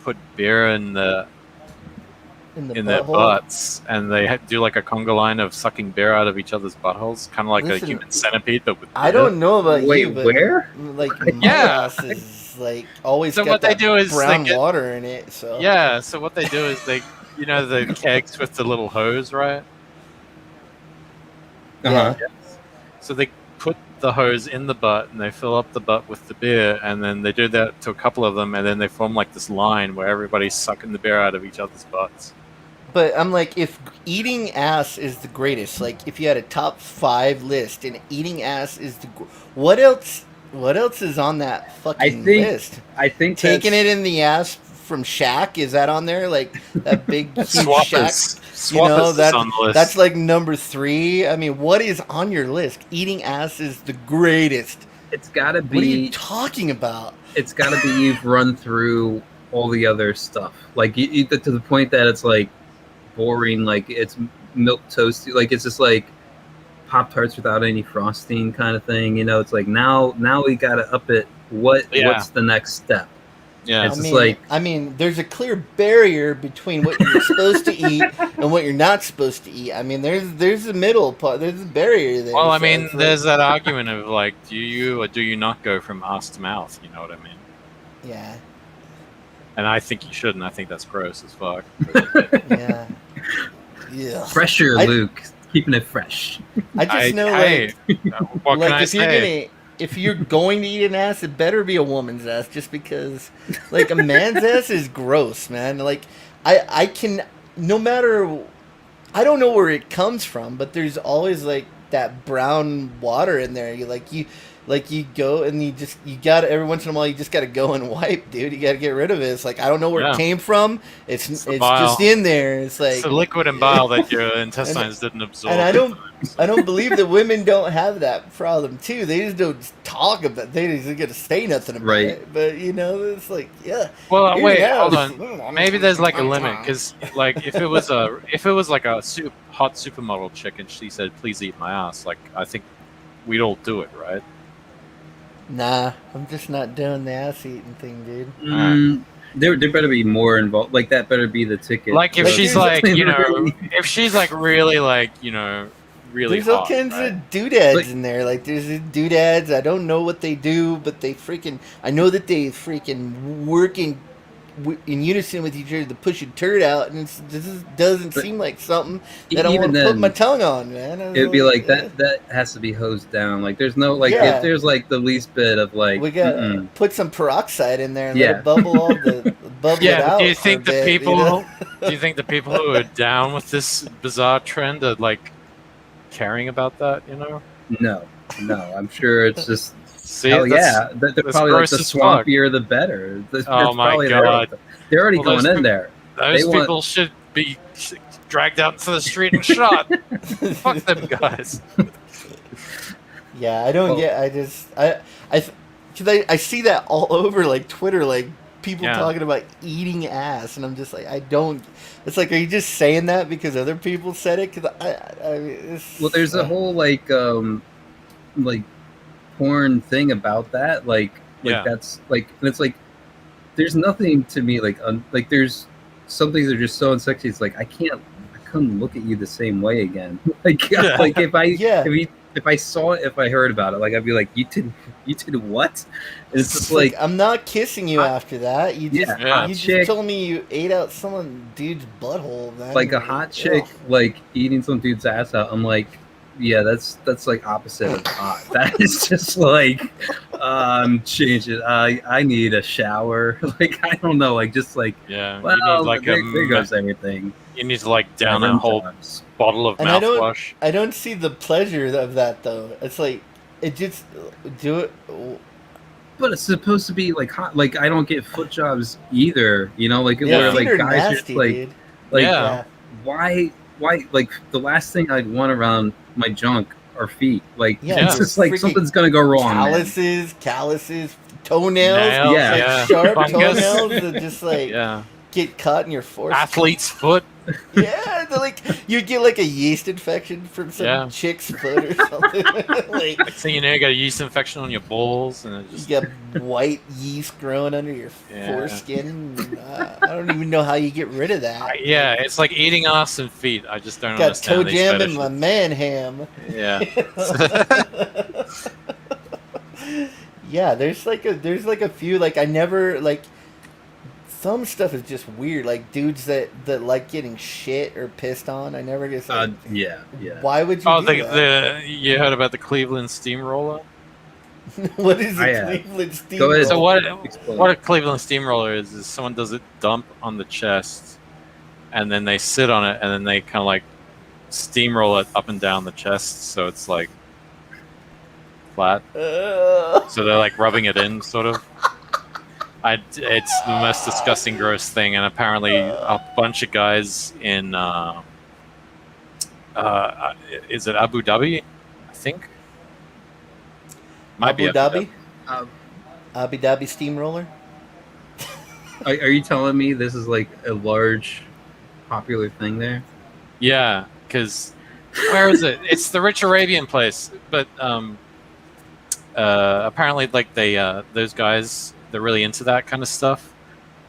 put beer in their butthole. butts, and they do like a conga line of sucking beer out of each other's buttholes, kind of like Listen, a human centipede, but with I beer. don't know about Wait, you, but where? like my Yeah. ass is like always So got what they that do is they brown get- water in it. So Yeah. So what they do is they, the kegs with the little hose, right? yeah. So they put the hose in the butt and they fill up the butt with the beer, and then they do that to a couple of them, and then they form like this line where everybody's sucking the beer out of each other's butts. But I'm like, if eating ass is the greatest, like if you had a top 5 list and eating ass is what else? What else is on that fucking list? I think Taking it in the ass from Shaq, is that on there? Like that big huge Shaq. Swappers is on the list. That's like number 3. I mean, what is on your list? Eating ass is the greatest. It's got to be. What are you talking about? It's got to be you've run through all the other stuff, like you to the point that it's like boring. Like it's milk toasty. Like it's just like Pop-Tarts without any frosting kind of thing. It's like now we got to up it. What's the next step? Yeah. I mean, there's a clear barrier between what you're supposed to eat and what you're not supposed to eat. I mean, there's a middle part. There's a barrier there. Well, I so mean, it's there's that argument of like, do you or do you not go from ass to mouth? You know what I mean? Yeah. And I think you shouldn't. I think that's gross as fuck. Yeah. Yeah. Fresher, Luke. Keeping it fresh. I just know, what can I if say? if you're going to eat an ass, it better be a woman's ass, just because, like, a man's ass is gross, man. Like, I can, no matter, I don't know where it comes from, but there's always like that brown water in there. You go and you got every once in a while you just got to go and wipe, dude. You got to get rid of it. It's like, I don't know where it came from. It's just in there. It's like it's a liquid and bile that your intestines didn't absorb. And I don't believe that women don't have that problem too. They just don't talk about it. They just get to say nothing about it. But it's like, yeah. Well, wait, hold on. Maybe there's like a limit, because like if it was like a hot supermodel chick and she said, "Please eat my ass," like I think we'd all do it, right? Nah, I'm just not doing the ass eating thing, dude. There better be more involved. Like that better be the ticket. Like if she's like, if she's like really like, really there's all hot, kinds right? of doodads in there. Like there's doodads. I don't know what they do, but I know that they freaking work in unison with each other to push a turd out, and this doesn't seem like something that I want to put my tongue on, man. It would be like that. That has to be hosed down. Like there's no like if there's like the least bit of like we got put some peroxide in there and let it bubble it out. Do you think the people? Do you think the people who are down with this bizarre trend are like caring about that? No. I'm sure it's just. See, hell yeah, they're probably like the swampier the better. Oh my god, they're already going in there. Those people should be dragged out to the street and shot. Fuck them guys. Yeah, I don't get. I see that all over like Twitter, like people talking about eating ass, and I'm just like, I don't. It's like, are you just saying that because other people said it? Because well, there's a whole like porn thing about that, like that's like, and it's like there's nothing to me like there's some things that are just so unsexy. It's like I couldn't look at you the same way again. Like if I saw it, if I heard about it, like I'd be like, you did what? And it's just like I'm not kissing you after that. You just told me you ate out some dude's butthole, man. Like a hot chick like eating some dude's ass out. I'm like, yeah, that's like opposite of hot. That is just like change it. I need a shower. Like I don't know, like just like well, you need like there goes everything. You need to like down a whole bottle of mouthwash. I don't see the pleasure of that though. It's like it just do it. But it's supposed to be like hot. Like I don't get foot jobs either. You know, like Yeah, where feet like are guys are nasty, like dude. like Yeah. why like the last thing I'd want around my junk are feet. Like Yeah, it's your just like freaking something's gonna go wrong. Man. calluses, toenails, Nails, Yeah. like yeah. sharp Fungus. toenails that just like Yeah. get caught in your foreskin. Athlete's foot. Yeah, you'd get like a yeast infection from some Yeah. chick's foot or something. Like Next thing you know, you got a yeast infection on your balls, and it you just got white yeast growing under your Yeah. foreskin. I don't even know how you get rid of that. yeah, it's like eating ass and feet. I just don't Got toe understand these jam in my fetishes. man ham. Yeah. Yeah, there's like a few like I never like some stuff is just weird, like dudes that like getting shit or pissed on. I never get like, Yeah. why would you Oh, do that? you heard about the Cleveland Steamroller? What is I it, have. Cleveland Go ahead. So Steamroller? what a Cleveland Steamroller is someone does a dump on the chest, and then they sit on it, and then they kind of like steamroll it up and down the chest, so it's like flat. So they're like rubbing it in, sort of. It's the most disgusting, gross thing, and apparently a bunch of guys in is it Abu Dhabi? I think might be Abu Dhabi? Um, Abu Dhabi steamroller? are you telling me this is like a large, popular thing there? Yeah, because where is it? It's the rich Arabian place, but apparently, like those guys, they're really into that kind of stuff.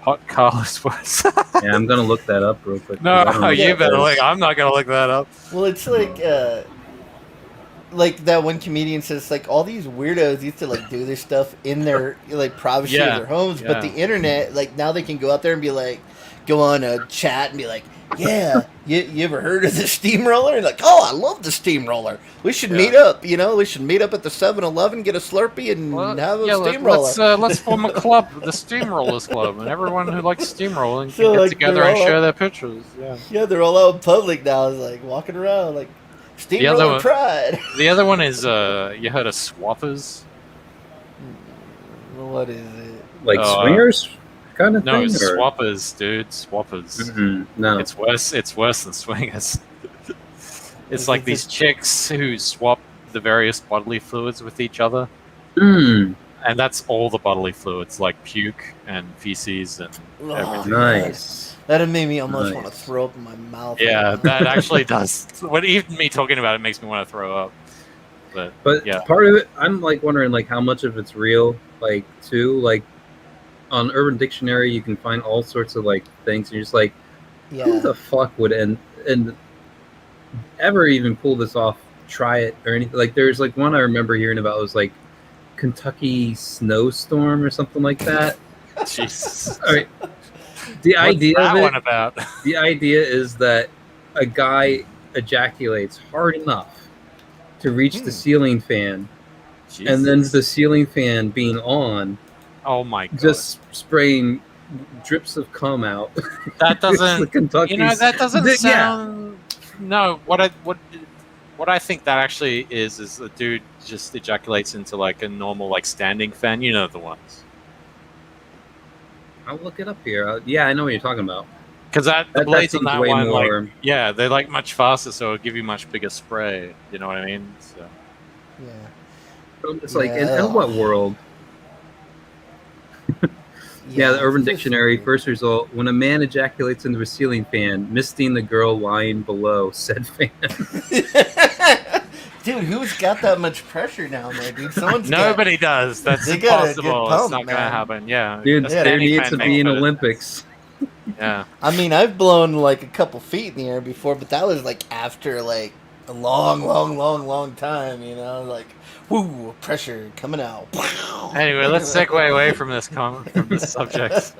Hot Carlos was. Yeah, I'm gonna look that up real quick. No, I don't know you what better that look. is. I'm not gonna look that up. Well, it's like that one comedian says, like all these weirdos used to like do this stuff in their like privacy Yeah, of their homes, but the yeah. internet, like now they can go out there and be like, go on a chat and be like, yeah, you ever heard of the steamroller? And like, oh, I love the steamroller. We should Yeah. meet up. You know, we should meet up at the 7-Eleven, get a Slurpee, and have a steamroller. let's form a club, the Steamrollers Club, and everyone who likes steamrolling can So, get like, together they're and all share up- their pictures. Yeah. Yeah, they're all out in public now, it's like walking around like steamroller one- pride. The other one is you heard of Swappers? What is it? Like Oh, swingers kind of No, thing. or- Swappers, dude. Swappers. Mhm, no. It's worse. It's worse than swingers. It's Is like it these chicks who swap the various bodily fluids with each other, Mm, and that's all the bodily fluids, like puke and feces and Oh, everything. nice. That made me almost Nice. want to throw up in my mouth. Yeah, that actually does. What even me talking about it makes me want to throw up. But Yeah. part of it, I'm like wondering like how much of it's real. Like too, like on Urban Dictionary, you can find all sorts of like things, and you're just like, who Yeah. the fuck would and ever even pull this off? Try it or anything? Like there's like one I remember hearing about. It was like Kentucky snowstorm or something like that. Jesus. All right. The What's idea that of it, one about? the idea is that a guy ejaculates hard enough to reach the ceiling fan, and then the ceiling fan being on, oh my god, just spraying drips of cum out. that It's the doesn't. Kentucky. You know, that doesn't Yeah. sound. No, what I think that actually is the dude just ejaculates into like a normal like standing fan. You know the ones. I'll look it up here. Yeah, I know what you're talking about. Because the That blades on seems that way one, more. like, yeah, they're like much faster, so it'll give you much bigger spray. You know what I mean? So, Yeah. It's like Yeah. in what world? Yeah, the Urban it's just Dictionary, weird. first result, when a man ejaculates into a ceiling fan, misting the girl lying below said fan. Dude, who's got that much pressure down there, dude? Someone's nobody does. That's They got a good impossible. pump, it's not going to man. happen. Yeah, Dude, a there standing needs fan to makes be an better. Olympics. Yeah. I mean, I've blown like a couple feet in the air before, but that was like after like a long time, you know, like woo, pressure coming out. Anyway, let's segue away from this subject.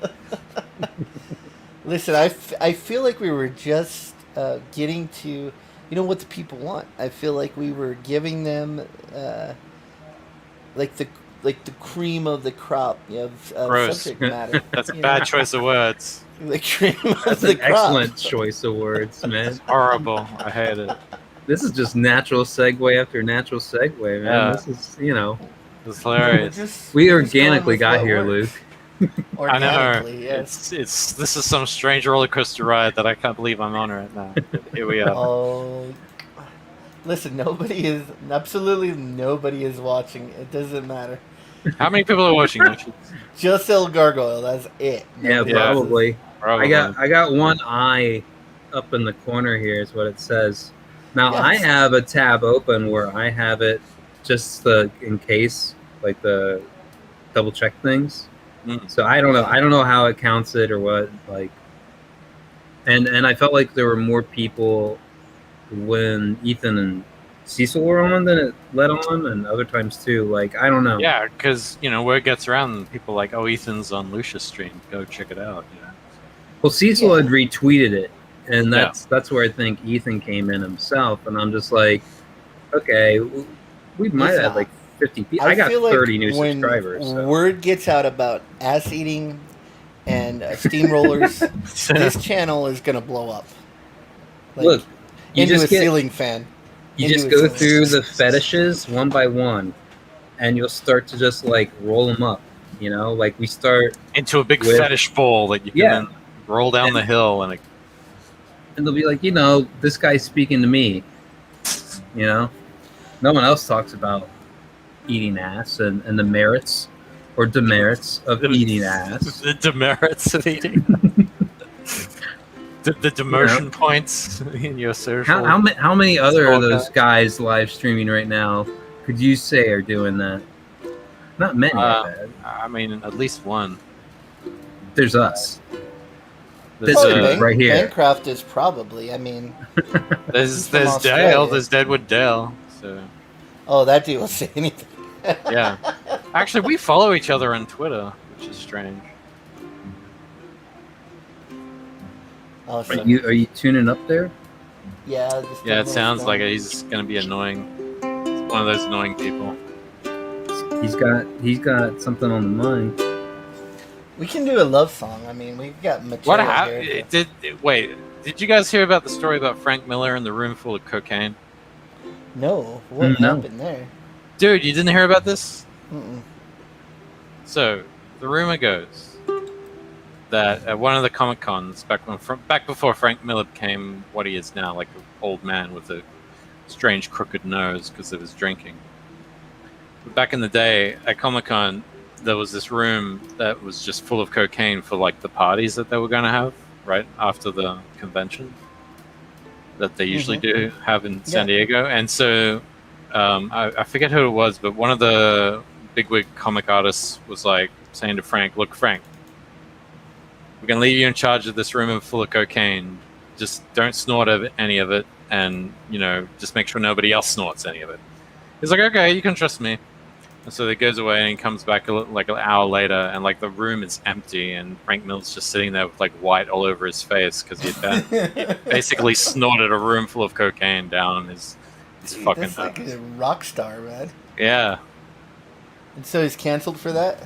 Listen, I feel like we were just getting to, you know, what the people want. I feel like we were giving them like the cream of the crop of Gross. subject matter. That's a you bad know? choice of words. The cream of That's the an crop. excellent choice of words, man. Horrible. I hate it. This is just natural segue after natural segue, man. Yeah. This is, you know. It's hilarious. We we're just going organically with got what here, works. Luke. I know. Organically, yes. It's this is some strange roller coaster ride that I can't believe I'm on right now. But here we are. Oh, listen, absolutely nobody is watching. It doesn't matter. How many people are watching? Just El Gargoyle. That's it. Yeah, Nobody else is- probably. Probably. I got one eye up in the corner here is what it says. Now Yes. I have a tab open where I have it just in case, like the double check things. Mm. So I don't know. I don't know how it counts it or what. Like, and I felt like there were more people when Ethan and Cecil were on than it let on, and other times too. Like, I don't know. Yeah, because word gets around, and people are like, oh, Ethan's on Lucia's stream. Go check it out. Well, Cecil Yeah. had retweeted it, and that's where I think Ethan came in himself. And I'm just like, okay, we might Listen, have like 50 people. I got feel like 30 new when subscribers. So. word gets out about ass eating and steamrollers, this channel is gonna blow up. Like, Look, you into just a ceiling fan. you into just a go ceiling through fan. the fetishes one by one, and you'll start to just like roll them up. Like we start, Into a big With- fetish bowl that you can then roll down the hill, and and they'll be like, this guy's speaking to me. No one else talks about eating ass and the merits or demerits of eating ass. the demerits of eating. the demotion points in your social. How many other of Stalker. those guys live streaming right now could you say are doing that? Not many, I bet. I mean, at least one. There's us. There's, This Probably dude right here. Bancroft is probably. I mean, there's from Dale. Australia. There's Deadwood Dale. So oh, that dude will say anything. yeah. Actually, we follow each other on Twitter, which is strange. Awesome. Are you tuning up there? Yeah. Yeah, it sounds like he's gonna be annoying. He's one of those annoying people. He's got something on the mind. We can do a love song. I mean, we've got material What here. happened? Did you guys hear about the story about Frank Miller in the room full of cocaine? No, what No. happened there? Dude, you didn't hear about this? Mm-mm. So, the rumor goes that at one of the Comic Cons back before Frank Miller became what he is now, like an old man with a strange crooked nose because of his drinking. But back in the day at Comic Con, there was this room that was just full of cocaine for like the parties that they were going to have right after the convention that they usually do have in San Diego. And so I forget who it was, but one of the bigwig comic artists was like saying to Frank, look, Frank, we're going to leave you in charge of this room full of cocaine. Just don't snort any of it, and just make sure nobody else snorts any of it. He's like, okay, you can trust me. And so he goes away and he comes back like an hour later, and like the room is empty, and Frank Miller's just sitting there with like white all over his face because he basically snorted a room full of cocaine down his Dude, fucking that's like nose. a rock star, man. Yeah. And so he's canceled for that?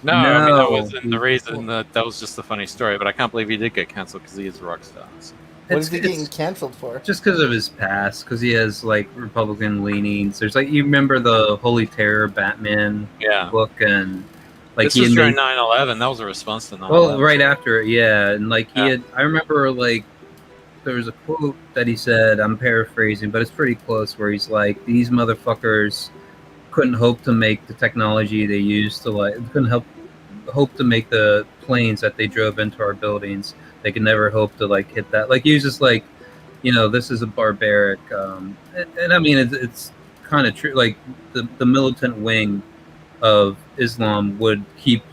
No, I mean that No. wasn't the reason. That was just a funny story. But I can't believe he did get canceled because he is a rock star. So. What is he getting canceled for? Just because of his past, because he has like Republican leanings. There's like, you remember the Holy Terror Batman Yeah. book, and like This he was had during made- 9/11. That was a response to 9/11. well, right after it, yeah, and like he Yeah. had, I remember like there was a quote that he said, I'm paraphrasing, but it's pretty close, where he's like, these motherfuckers couldn't hope to make the technology they used to couldn't hope to make the planes that they drove into our buildings. They could never hope to like hit that. Like he was just like, this is a barbaric, and I mean it's kind of true. Like the militant wing of Islam would keep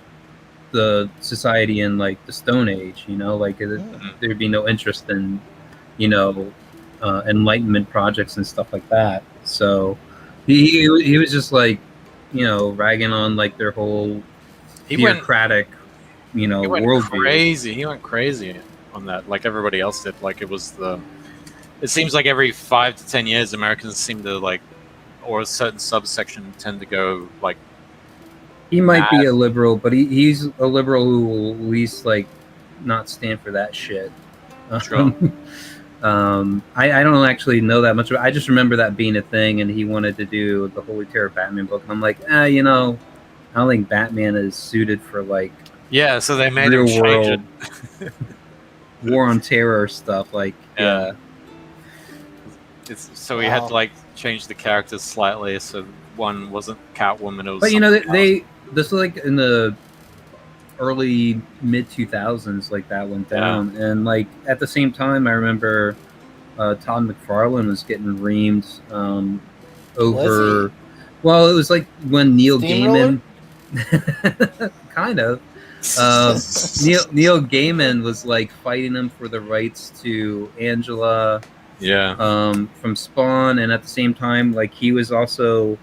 the society in like the Stone Age. There'd be no interest in Enlightenment projects and stuff like that. So he was just like ragging on like their whole theocratic He went worldview. crazy. He went crazy on that, like everybody else did. Like it seems like every 5 to 10 years, Americans seem to like, or a certain subsection tend to go like. He might be a liberal, but he's a liberal who will at least like not stand for that shit. Sure. I don't actually know that much. I just remember that being a thing, and he wanted to do the Holy Terror Batman book. And I'm like, you know, I don't think Batman is suited for like Yeah, so they made real him change world it. war on terror stuff. Like, Yeah. So we had Wow. to like change the characters slightly, so one wasn't Catwoman. It was But you know, something else. this was like in the early mid 2000s, like that went down, and like at the same time, I remember Todd McFarlane was getting reamed Was over. Well, it was like when Neil Steamroller? Gaiman, kind of. Neil Gaiman was like fighting him for the rights to Angela Yeah. from Spawn, and at the same time, like he was also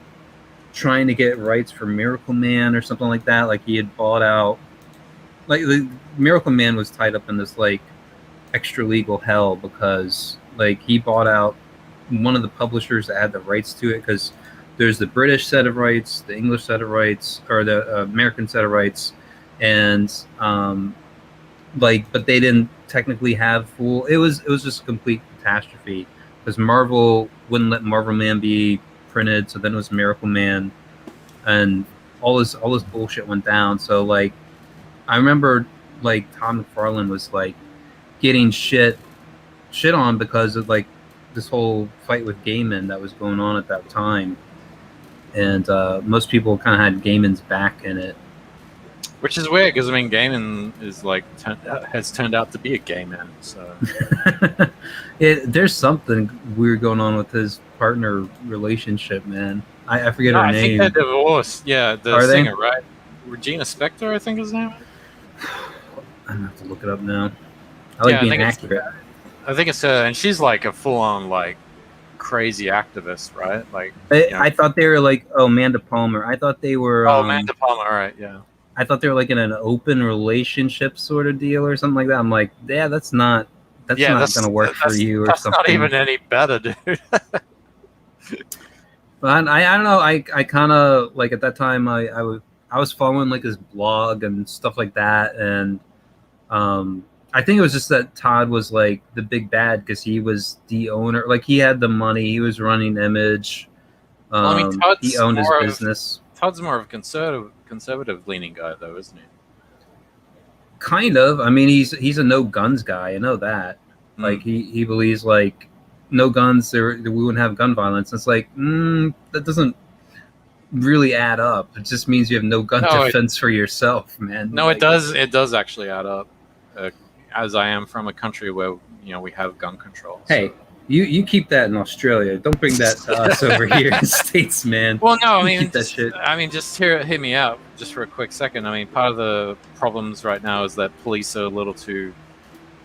trying to get rights for Miracle Man or something like that. Like he had bought out, like the Miracle Man was tied up in this like extra legal hell because like he bought out one of the publishers that had the rights to it, because there's the British set of rights, the English set of rights, or the American set of rights, and like, but they didn't technically have full. It was just a complete catastrophe because Marvel wouldn't let Marvel Man be printed, so then it was Miracle Man, and all this bullshit went down. So like, I remember like Tom McFarlane was like getting shit on because of like this whole fight with Gaiman that was going on at that time, and most people kind of had Gaiman's back in it. Which is weird because I mean, Gaiman is like has turned out to be a gay man. So There's something weird going on with his partner relationship, man. I forget her I name. think they're divorced. Yeah, the Are they? singer, right? Regina Spektor, I think his name. I'm gonna have to look it up now. I like being accurate. I think it's her, and she's like a full-on like crazy activist, right? Like I thought they were like Amanda Palmer. I thought they were. Amanda Palmer. All right, yeah. I thought they were like in an open relationship sort of deal or something like that. I'm like, yeah, that's not gonna work for you or something. That's not even any better, dude. But I don't know. I kind of like at that time I was following like his blog and stuff like that, and I think it was just that Todd was like the big bad because he was the owner. Like he had the money. He was running Image. Well, I mean, he owned his business. Todd's more of a conservative leaning guy, though, isn't he? Kind of. I mean, he's a no guns guy. I know that. Like he believes like no guns. We wouldn't have gun violence. It's like that doesn't really add up. It just means you have no gun defense for yourself, man. No, like, it does. It does actually add up. As I am from a country where we have gun control. Hey. So. You keep that in Australia. Don't bring that to us over here in the States, man. Well, no, I mean, keep that shit. I mean, just hear me out, just for a quick second. I mean, part of the problems right now is that police are a little too.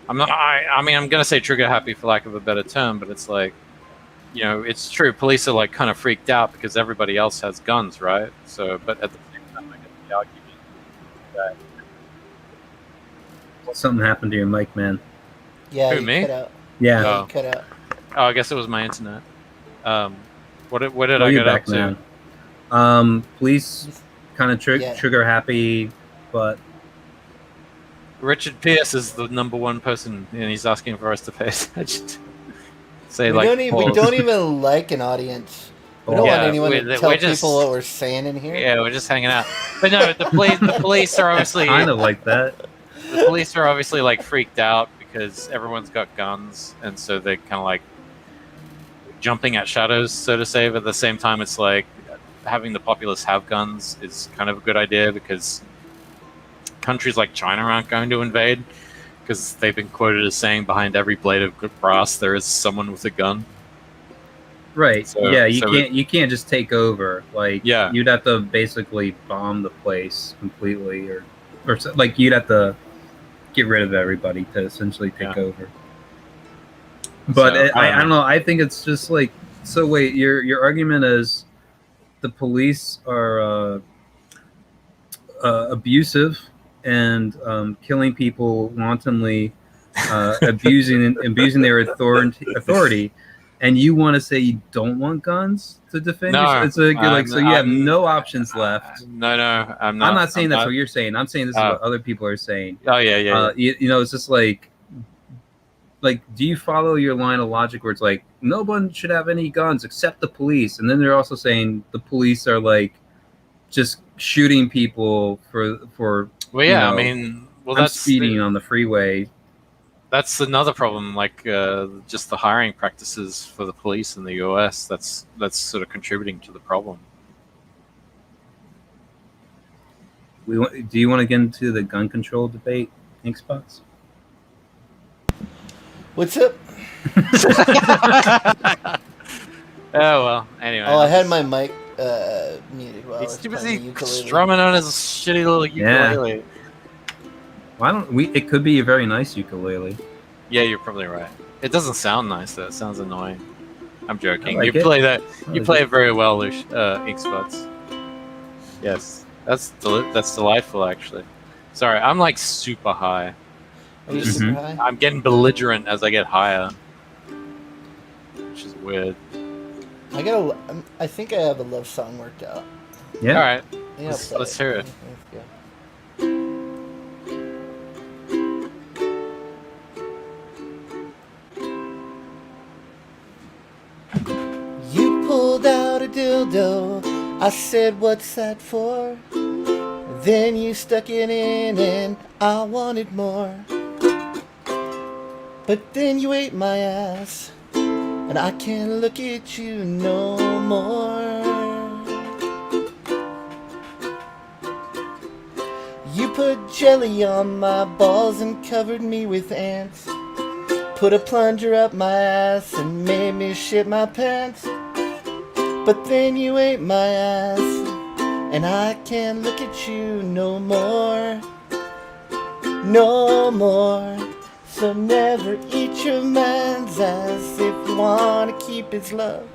I mean, I'm gonna say trigger happy for lack of a better term, but it's like, it's true. Police are like kind of freaked out because everybody else has guns, right? So, but at the same time, I get the argument that. Something happened to your mic, man. Yeah, Who, me? Cut out. Yeah. Yeah, cut out. Oh, I guess it was my internet. What did I get up to? Police kind of trigger happy, but Richard Pierce is the #1 person, and he's asking for us to pay attention. We don't even like an audience. We don't want anyone to tell people what we're saying in here. Yeah, we're just hanging out. But no, the police are obviously kind of like that. The police are obviously like freaked out because everyone's got guns, and so they're kind of like jumping at shadows, so to say. But at the same time, it's like having the populace have guns is kind of a good idea because countries like China aren't going to invade because they've been quoted as saying behind every blade of grass there is someone with a gun. Right. So, yeah, you can't just take over. Like, you'd have to basically bomb the place completely, or like you'd have to get rid of everybody to essentially take over. But I don't know. I think it's just like, so wait, your argument is the police are abusive and killing people wantonly, abusing their authority, and you want to say you don't want guns to defend yourself? It's like so you have no options left. No, I'm not. I'm not saying that's what you're saying. I'm saying this is what other people are saying. Oh yeah. It's just like like, do you follow your line of logic where it's like no one should have any guns except the police, and then they're also saying the police are like just shooting people for Well, you yeah, I know, mean, well, I'm speeding on the freeway. that's another problem. Like, just the hiring practices for the police in the US. That's sort of contributing to the problem. Do you want to get into the gun control debate, Ink Spots? What's up? Oh well. Anyway. Oh, I had my mic muted while I He's was too playing the busy ukulele. strumming on his shitty little ukulele. Why don't we? It could be a very nice ukulele. Yeah, you're probably right. It doesn't sound nice though. It sounds annoying. I'm joking. I like You it. play that. I You like play it very well, Ink Spots. Yes, that's delightful. Actually, sorry, I'm like super high. Are you Mhm. super high? I'm getting belligerent as I get higher, which is weird. I think I have a love song worked out. Yeah. All right, Yeah, let's hear it. Let's go. You pulled out a dildo. I said, "What's that for?" Then you stuck it in, and I wanted more. But then you ate my ass, and I can't look at you no more. You put jelly on my balls and covered me with ants. Put a plunger up my ass and made me shit my pants. But then you ate my ass, and I can't look at you no more. No more. So never eat your man's ass if you wanna keep his love.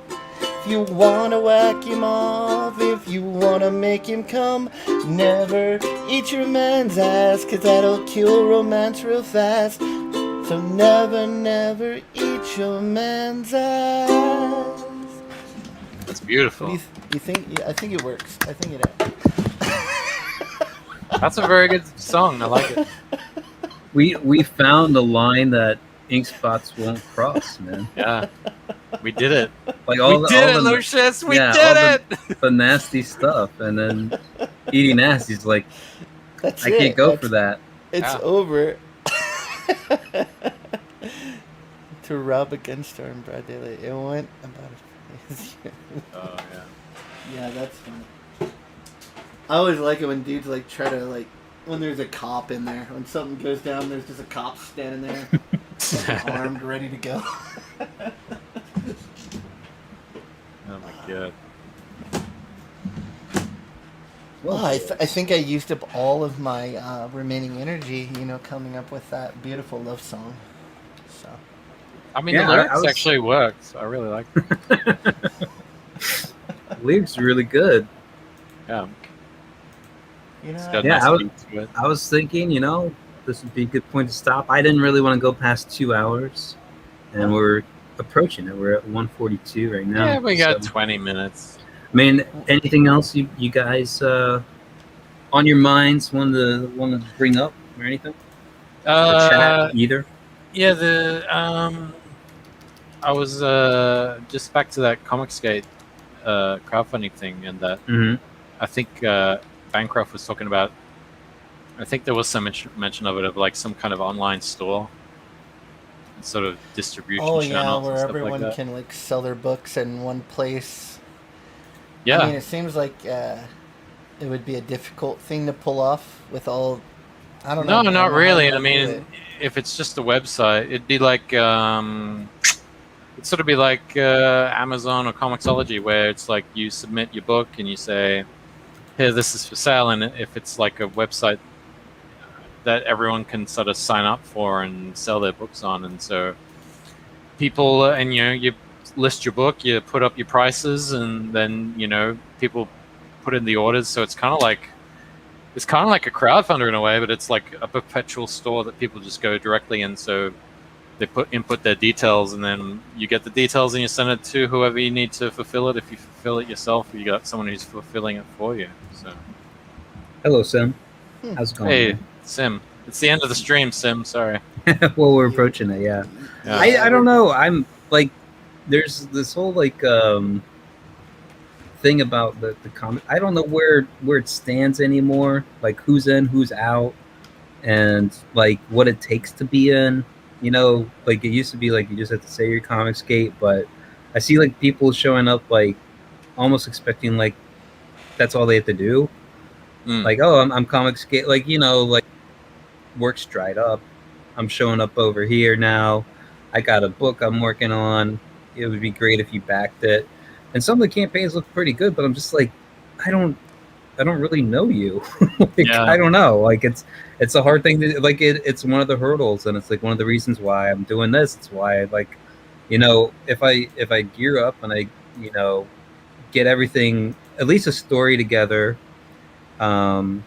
If you wanna whack him off, if you wanna make him come, never eat your man's ass, 'cause that'll kill romance real fast. So never, never eat your man's ass. That's beautiful. What do you think? Yeah, I think it works. I think it. That's a very good song. I like it. We found a line that Ink Spots won't cross, man. Yeah, we did it. Like We did it, Lucius. We yeah, did all it. the nasty stuff, and then eating ass. He's like, That's I it. can't go for that. It's Yeah. over. To rob a gun store in broad daylight. It went about as Oh yeah. Yeah, that's funny. I always like it when dudes like try to like when there's a cop in there. When something goes down, there's just a cop standing there, armed, ready to go. Oh my god. Well, I think I used up all of my remaining energy, coming up with that beautiful love song. So. I mean, Yeah, the lyrics I was- actually worked. I really like it. Lyrics really good. Yeah. It's got Yeah, nice I was- beat to it. I was thinking, this would be a good point to stop. I didn't really want to go past 2 hours, and we're approaching it. We're at 1:42 right now. Yeah, we got so- 20 minutes. I mean, anything else you guys on your minds want to bring up or anything? Or chat either? Yeah, I was just back to that Comicsgate crowdfunding thing, and that Mm-hmm. I think Bancroft was talking about. I think there was some mention of it, of like some kind of online store, sort of distribution Oh yeah, channels and where stuff everyone like that. can like sell their books in one place. Yeah, I mean, it seems like it would be a difficult thing to pull off with all. I don't know. no, I not don't know how really. you I do mean, it. if it's just a website, it'd be like it'd sort of be like Amazon or Comixology, where it's like you submit your book and you say, "Here, this is for sale," and if it's like a website that everyone can sort of sign up for and sell their books on, and so people and you list your book, you put up your prices, and then people put in the orders. So it's kind of like a crowdfunder in a way, but it's like a perpetual store that people just go directly in. So they input their details, and then you get the details and you send it to whoever you need to fulfill it. If you fulfill it yourself, you got someone who's fulfilling it for you. So Hello, Sim. How's it going? hey, man? Sim, It's the end of the stream, Sim. Sorry. Well, we're approaching it, yeah. Yeah. I don't know. I'm like, there's this whole like thing about the comic. I don't know where it stands anymore. Like who's in, who's out, and like what it takes to be in. You know, like it used to be like you just have to say your comic skate, but I see like people showing up like almost expecting like that's all they have to do. Like, oh, I'm comic skate, like, you know, like work's dried up. I'm showing up over here now. I got a book I'm working on. It would be great if you backed it. And some of the campaigns look pretty good, but I'm just like, I don't really know you. Like, Yeah. I don't know. Like it's a hard thing to like. It's one of the hurdles, and it's like one of the reasons why I'm doing this. It's why I like, you know, if I gear up and I, you know, get everything, at least a story together, kind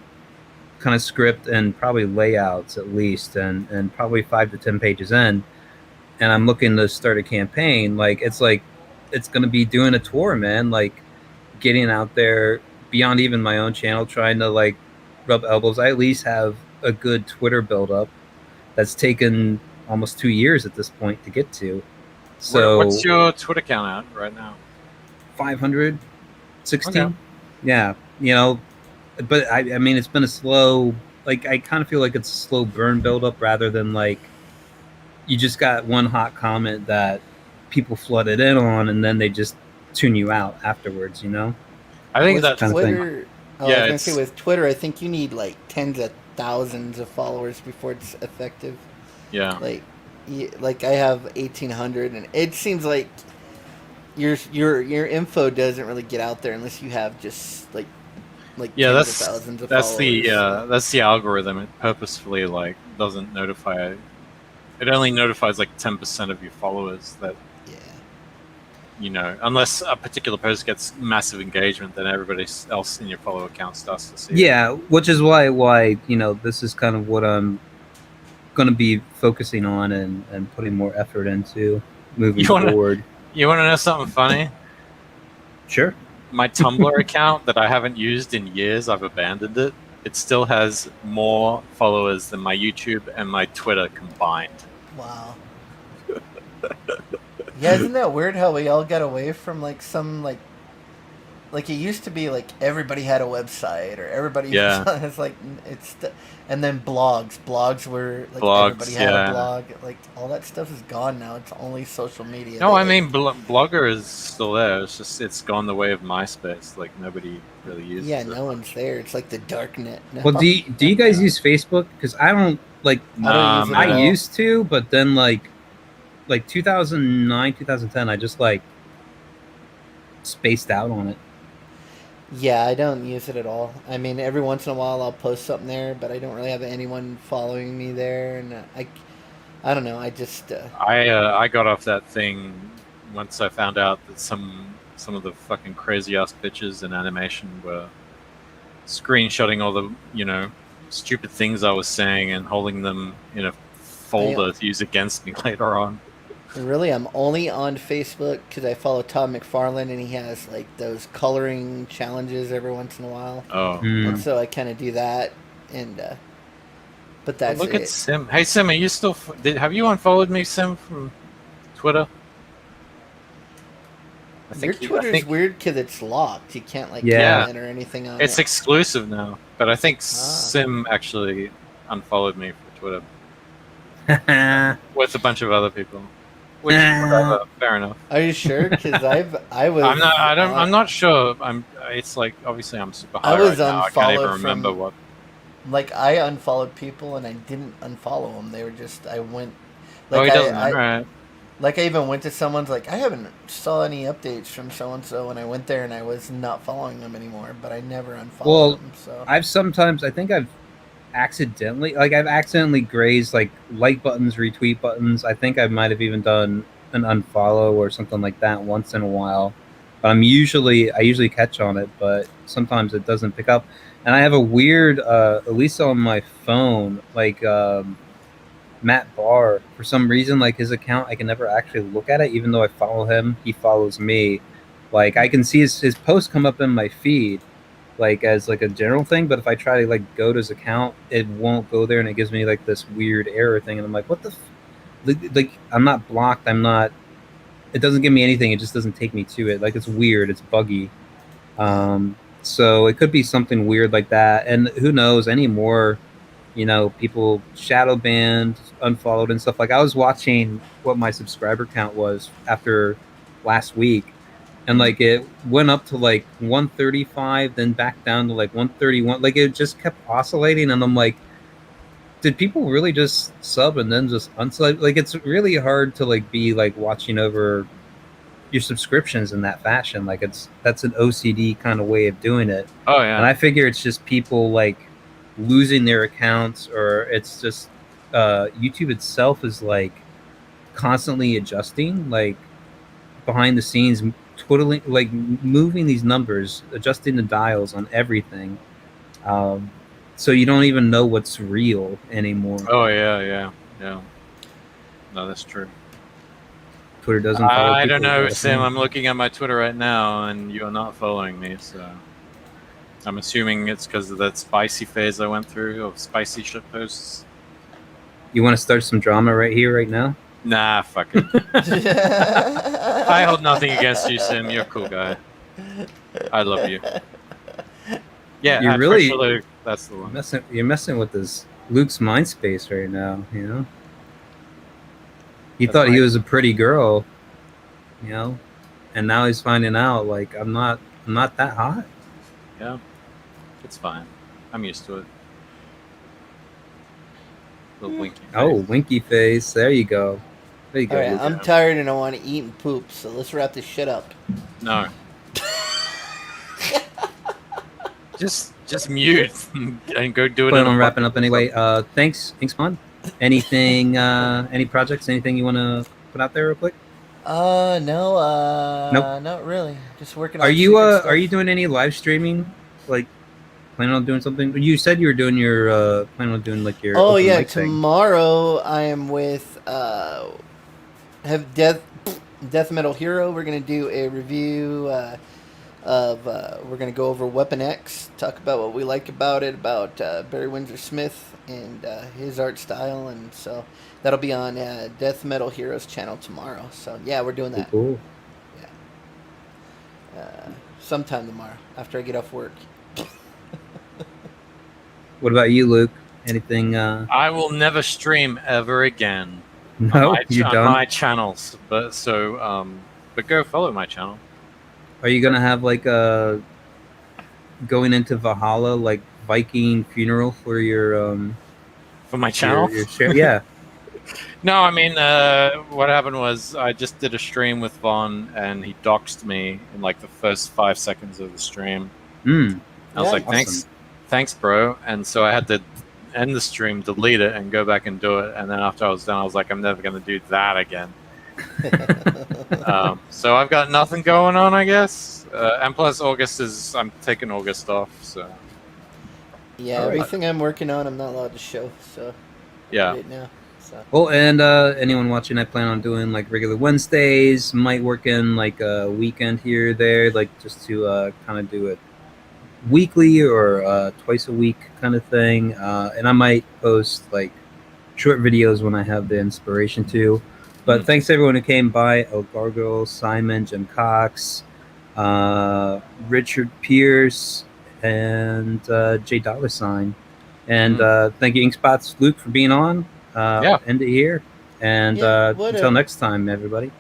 of script and probably layouts at least, and probably 5 to 10 pages in, and I'm looking to start a campaign. Like it's going to be doing a tour, man. Like getting out there beyond even my own channel, trying to like rub elbows. I at least have a good Twitter build up that's taken almost 2 years at this point to get to. So What's your Twitter account at right now? 516. Okay. Yeah, you know, but I mean, it's been a slow. Like I kind of feel like it's a slow burn build up rather than like you just got one hot comment that people flooded in on, and then they just tune you out afterwards. You know. I think With that's kind of thing. Twitter. Yeah, I was gonna it's- say with Twitter, I think you need like tens of thousands of followers before it's effective. yeah. Like I have 1,800, and it seems like your info doesn't really get out there unless you have just like Yeah, tens that's of thousands of that's followers. that's the algorithm. It purposefully like doesn't notify. It only notifies like 10% of your followers that, Yeah. you know, unless a particular post gets massive engagement, then everybody else in your follow account starts to see it. Yeah, which is why you know this is kind of what I'm going to be focusing on and putting more effort into moving forward. You want to know something funny? Sure. My Tumblr account that I haven't used in years, I've abandoned it. It still has more followers than my YouTube and my Twitter combined. Wow. Yeah, isn't that weird how we all got away from like some like it used to be like everybody had a website or everybody Yeah. was like and then blogs were like Blogs, everybody had yeah. a blog, like all that stuff is gone now. It's only social media. No, They, I mean Blogger is still there. It's just it's gone the way of MySpace. Like nobody really uses yeah, it. no one's there. It's like the dark net. No. Well, do you guys use Facebook? Because I don't like. I don't use it at I all. used to, but then like 2009, 2010, I just like spaced out on it. Yeah, I don't use it at all. I mean, every once in a while I'll post something there, but I don't really have anyone following me there, and I don't know. I just I got off that thing once I found out that some of the fucking crazy ass bitches in animation were screenshotting all the, you know, stupid things I was saying and holding them in a folder to use against me later on. really, I'm only on Facebook because I follow Todd McFarlane, and he has like those coloring challenges every once in a while, Oh, and so I kind of do that. And but that's look it. at Sim. Hey Sim, are you still? Have you unfollowed me, Sim, from Twitter? Your Twitter's weird because it's locked. You can't like Yeah. comment or anything on It's it. exclusive now, but I think Sim actually unfollowed me for Twitter with a bunch of other people. Which, whatever, fair enough. Are you sure? Because I was. I'm not sure. It's like obviously I'm super high I was right now. I can't even unfollowed remember from- what. Like I unfollowed people and I didn't unfollow them. They were just I went. Oh, he doesn't. I, Right. Like I even went to someone's like I haven't saw any updates from so and so, and I went there and I was not following them anymore, but I never unfollowed Well, them. So I think I've accidentally grazed like buttons, retweet buttons. I think I might have even done an unfollow or something like that once in a while. But I usually catch on it, but sometimes it doesn't pick up. And I have a weird, at least on my phone, like Matt Barr, for some reason, like his account, I can never actually look at it, even though I follow him. He follows me. Like I can see his posts come up in my feed, like as like a general thing. But if I try to like go to his account, it won't go there, and it gives me like this weird error thing, and I'm like, what the? Like I'm not blocked. I'm not. It doesn't give me anything. It just doesn't take me to it. Like it's weird. It's buggy. So it could be something weird like that. And who knows anymore? People shadow banned, unfollowed, and stuff. Like I was watching what my subscriber count was after last week, and like it went up to like 135, then back down to like 131. Like it just kept oscillating, and I'm like, did people really just sub and then just unsub? Like it's really hard to like be like watching over your subscriptions in that fashion. Like that's an OCD kind of way of doing it. Oh yeah. And I figure it's just people like losing their accounts, or it's just YouTube itself is like constantly adjusting, like behind the scenes, totally like moving these numbers, adjusting the dials on everything. So you don't even know what's real anymore. Oh yeah. No, that's true. Twitter doesn't follow I people don't know, all the Sim. time. I'm looking at my Twitter right now, and you're not following me, so I'm assuming it's because of that spicy phase I went through of spicy shit posts. You want to start some drama right here, right now? Nah, fuck it. I hold nothing against you, Sim. You're a cool guy. I love you. Yeah, You're at really- Fresh Luke, that's the one. You're messing with this Luke's mind space right now, He That's thought he right. was a pretty girl, and now he's finding out like I'm not that hot. Yeah, it's fine. I'm used to it. Little winky. Oh, face. winky face. There you go. There you go. All right, Luke. I'm tired and I want to eat and poop, so let's wrap this shit up. No. just mute and go do it. Plan in a on wrapping bucket up or anyway. something. Thanks, Inkspawn. Anything? Any projects? Anything you want to put out there real quick? No, Nope. not really. Just working on Are you secret stuff. are you doing any live streaming? Like planning on doing something? You said you were doing your planning on doing like your Oh open yeah, mic thing. tomorrow I am with have Death Metal Hero. We're gonna do a review of we're gonna go over Weapon X, talk about what we like about it, about Barry Windsor Smith and his art style, and so that'll be on Death Metal Heroes channel tomorrow. So yeah, we're doing that Cool. sometime tomorrow after I get off work. What about you, Luke? Anything? I will never stream ever again No, you on don't. my channels. But go follow my channel. Are you gonna have like a going into Valhalla like Viking funeral for your For my channel? your share? Yeah. No, I mean, what happened was I just did a stream with Vaughn, and he doxed me in like the first 5 seconds of the stream. Mm. I was Yeah. like, thanks, bro. And so I had to end the stream, delete it, and go back and do it. And then after I was done, I was like, I'm never going to do that again. So I've got nothing going on, I guess. And plus, I'm taking August off, so Yeah, All right. everything I'm working on, I'm not allowed to show. So yeah. right now. So Well, and anyone watching, I plan on doing like regular Wednesdays. Might work in like a weekend here or there, like just to kind of do it weekly or twice a week kind of thing. And I might post like short videos when I have the inspiration to. But thanks to everyone who came by: El Gargo, Simon, Jim Cox, Richard Pierce, and Jay Dollar Sign. And thank you, Inkspots Luke, for being on. Yeah. End it here. And Yeah, until whatever. next time, everybody.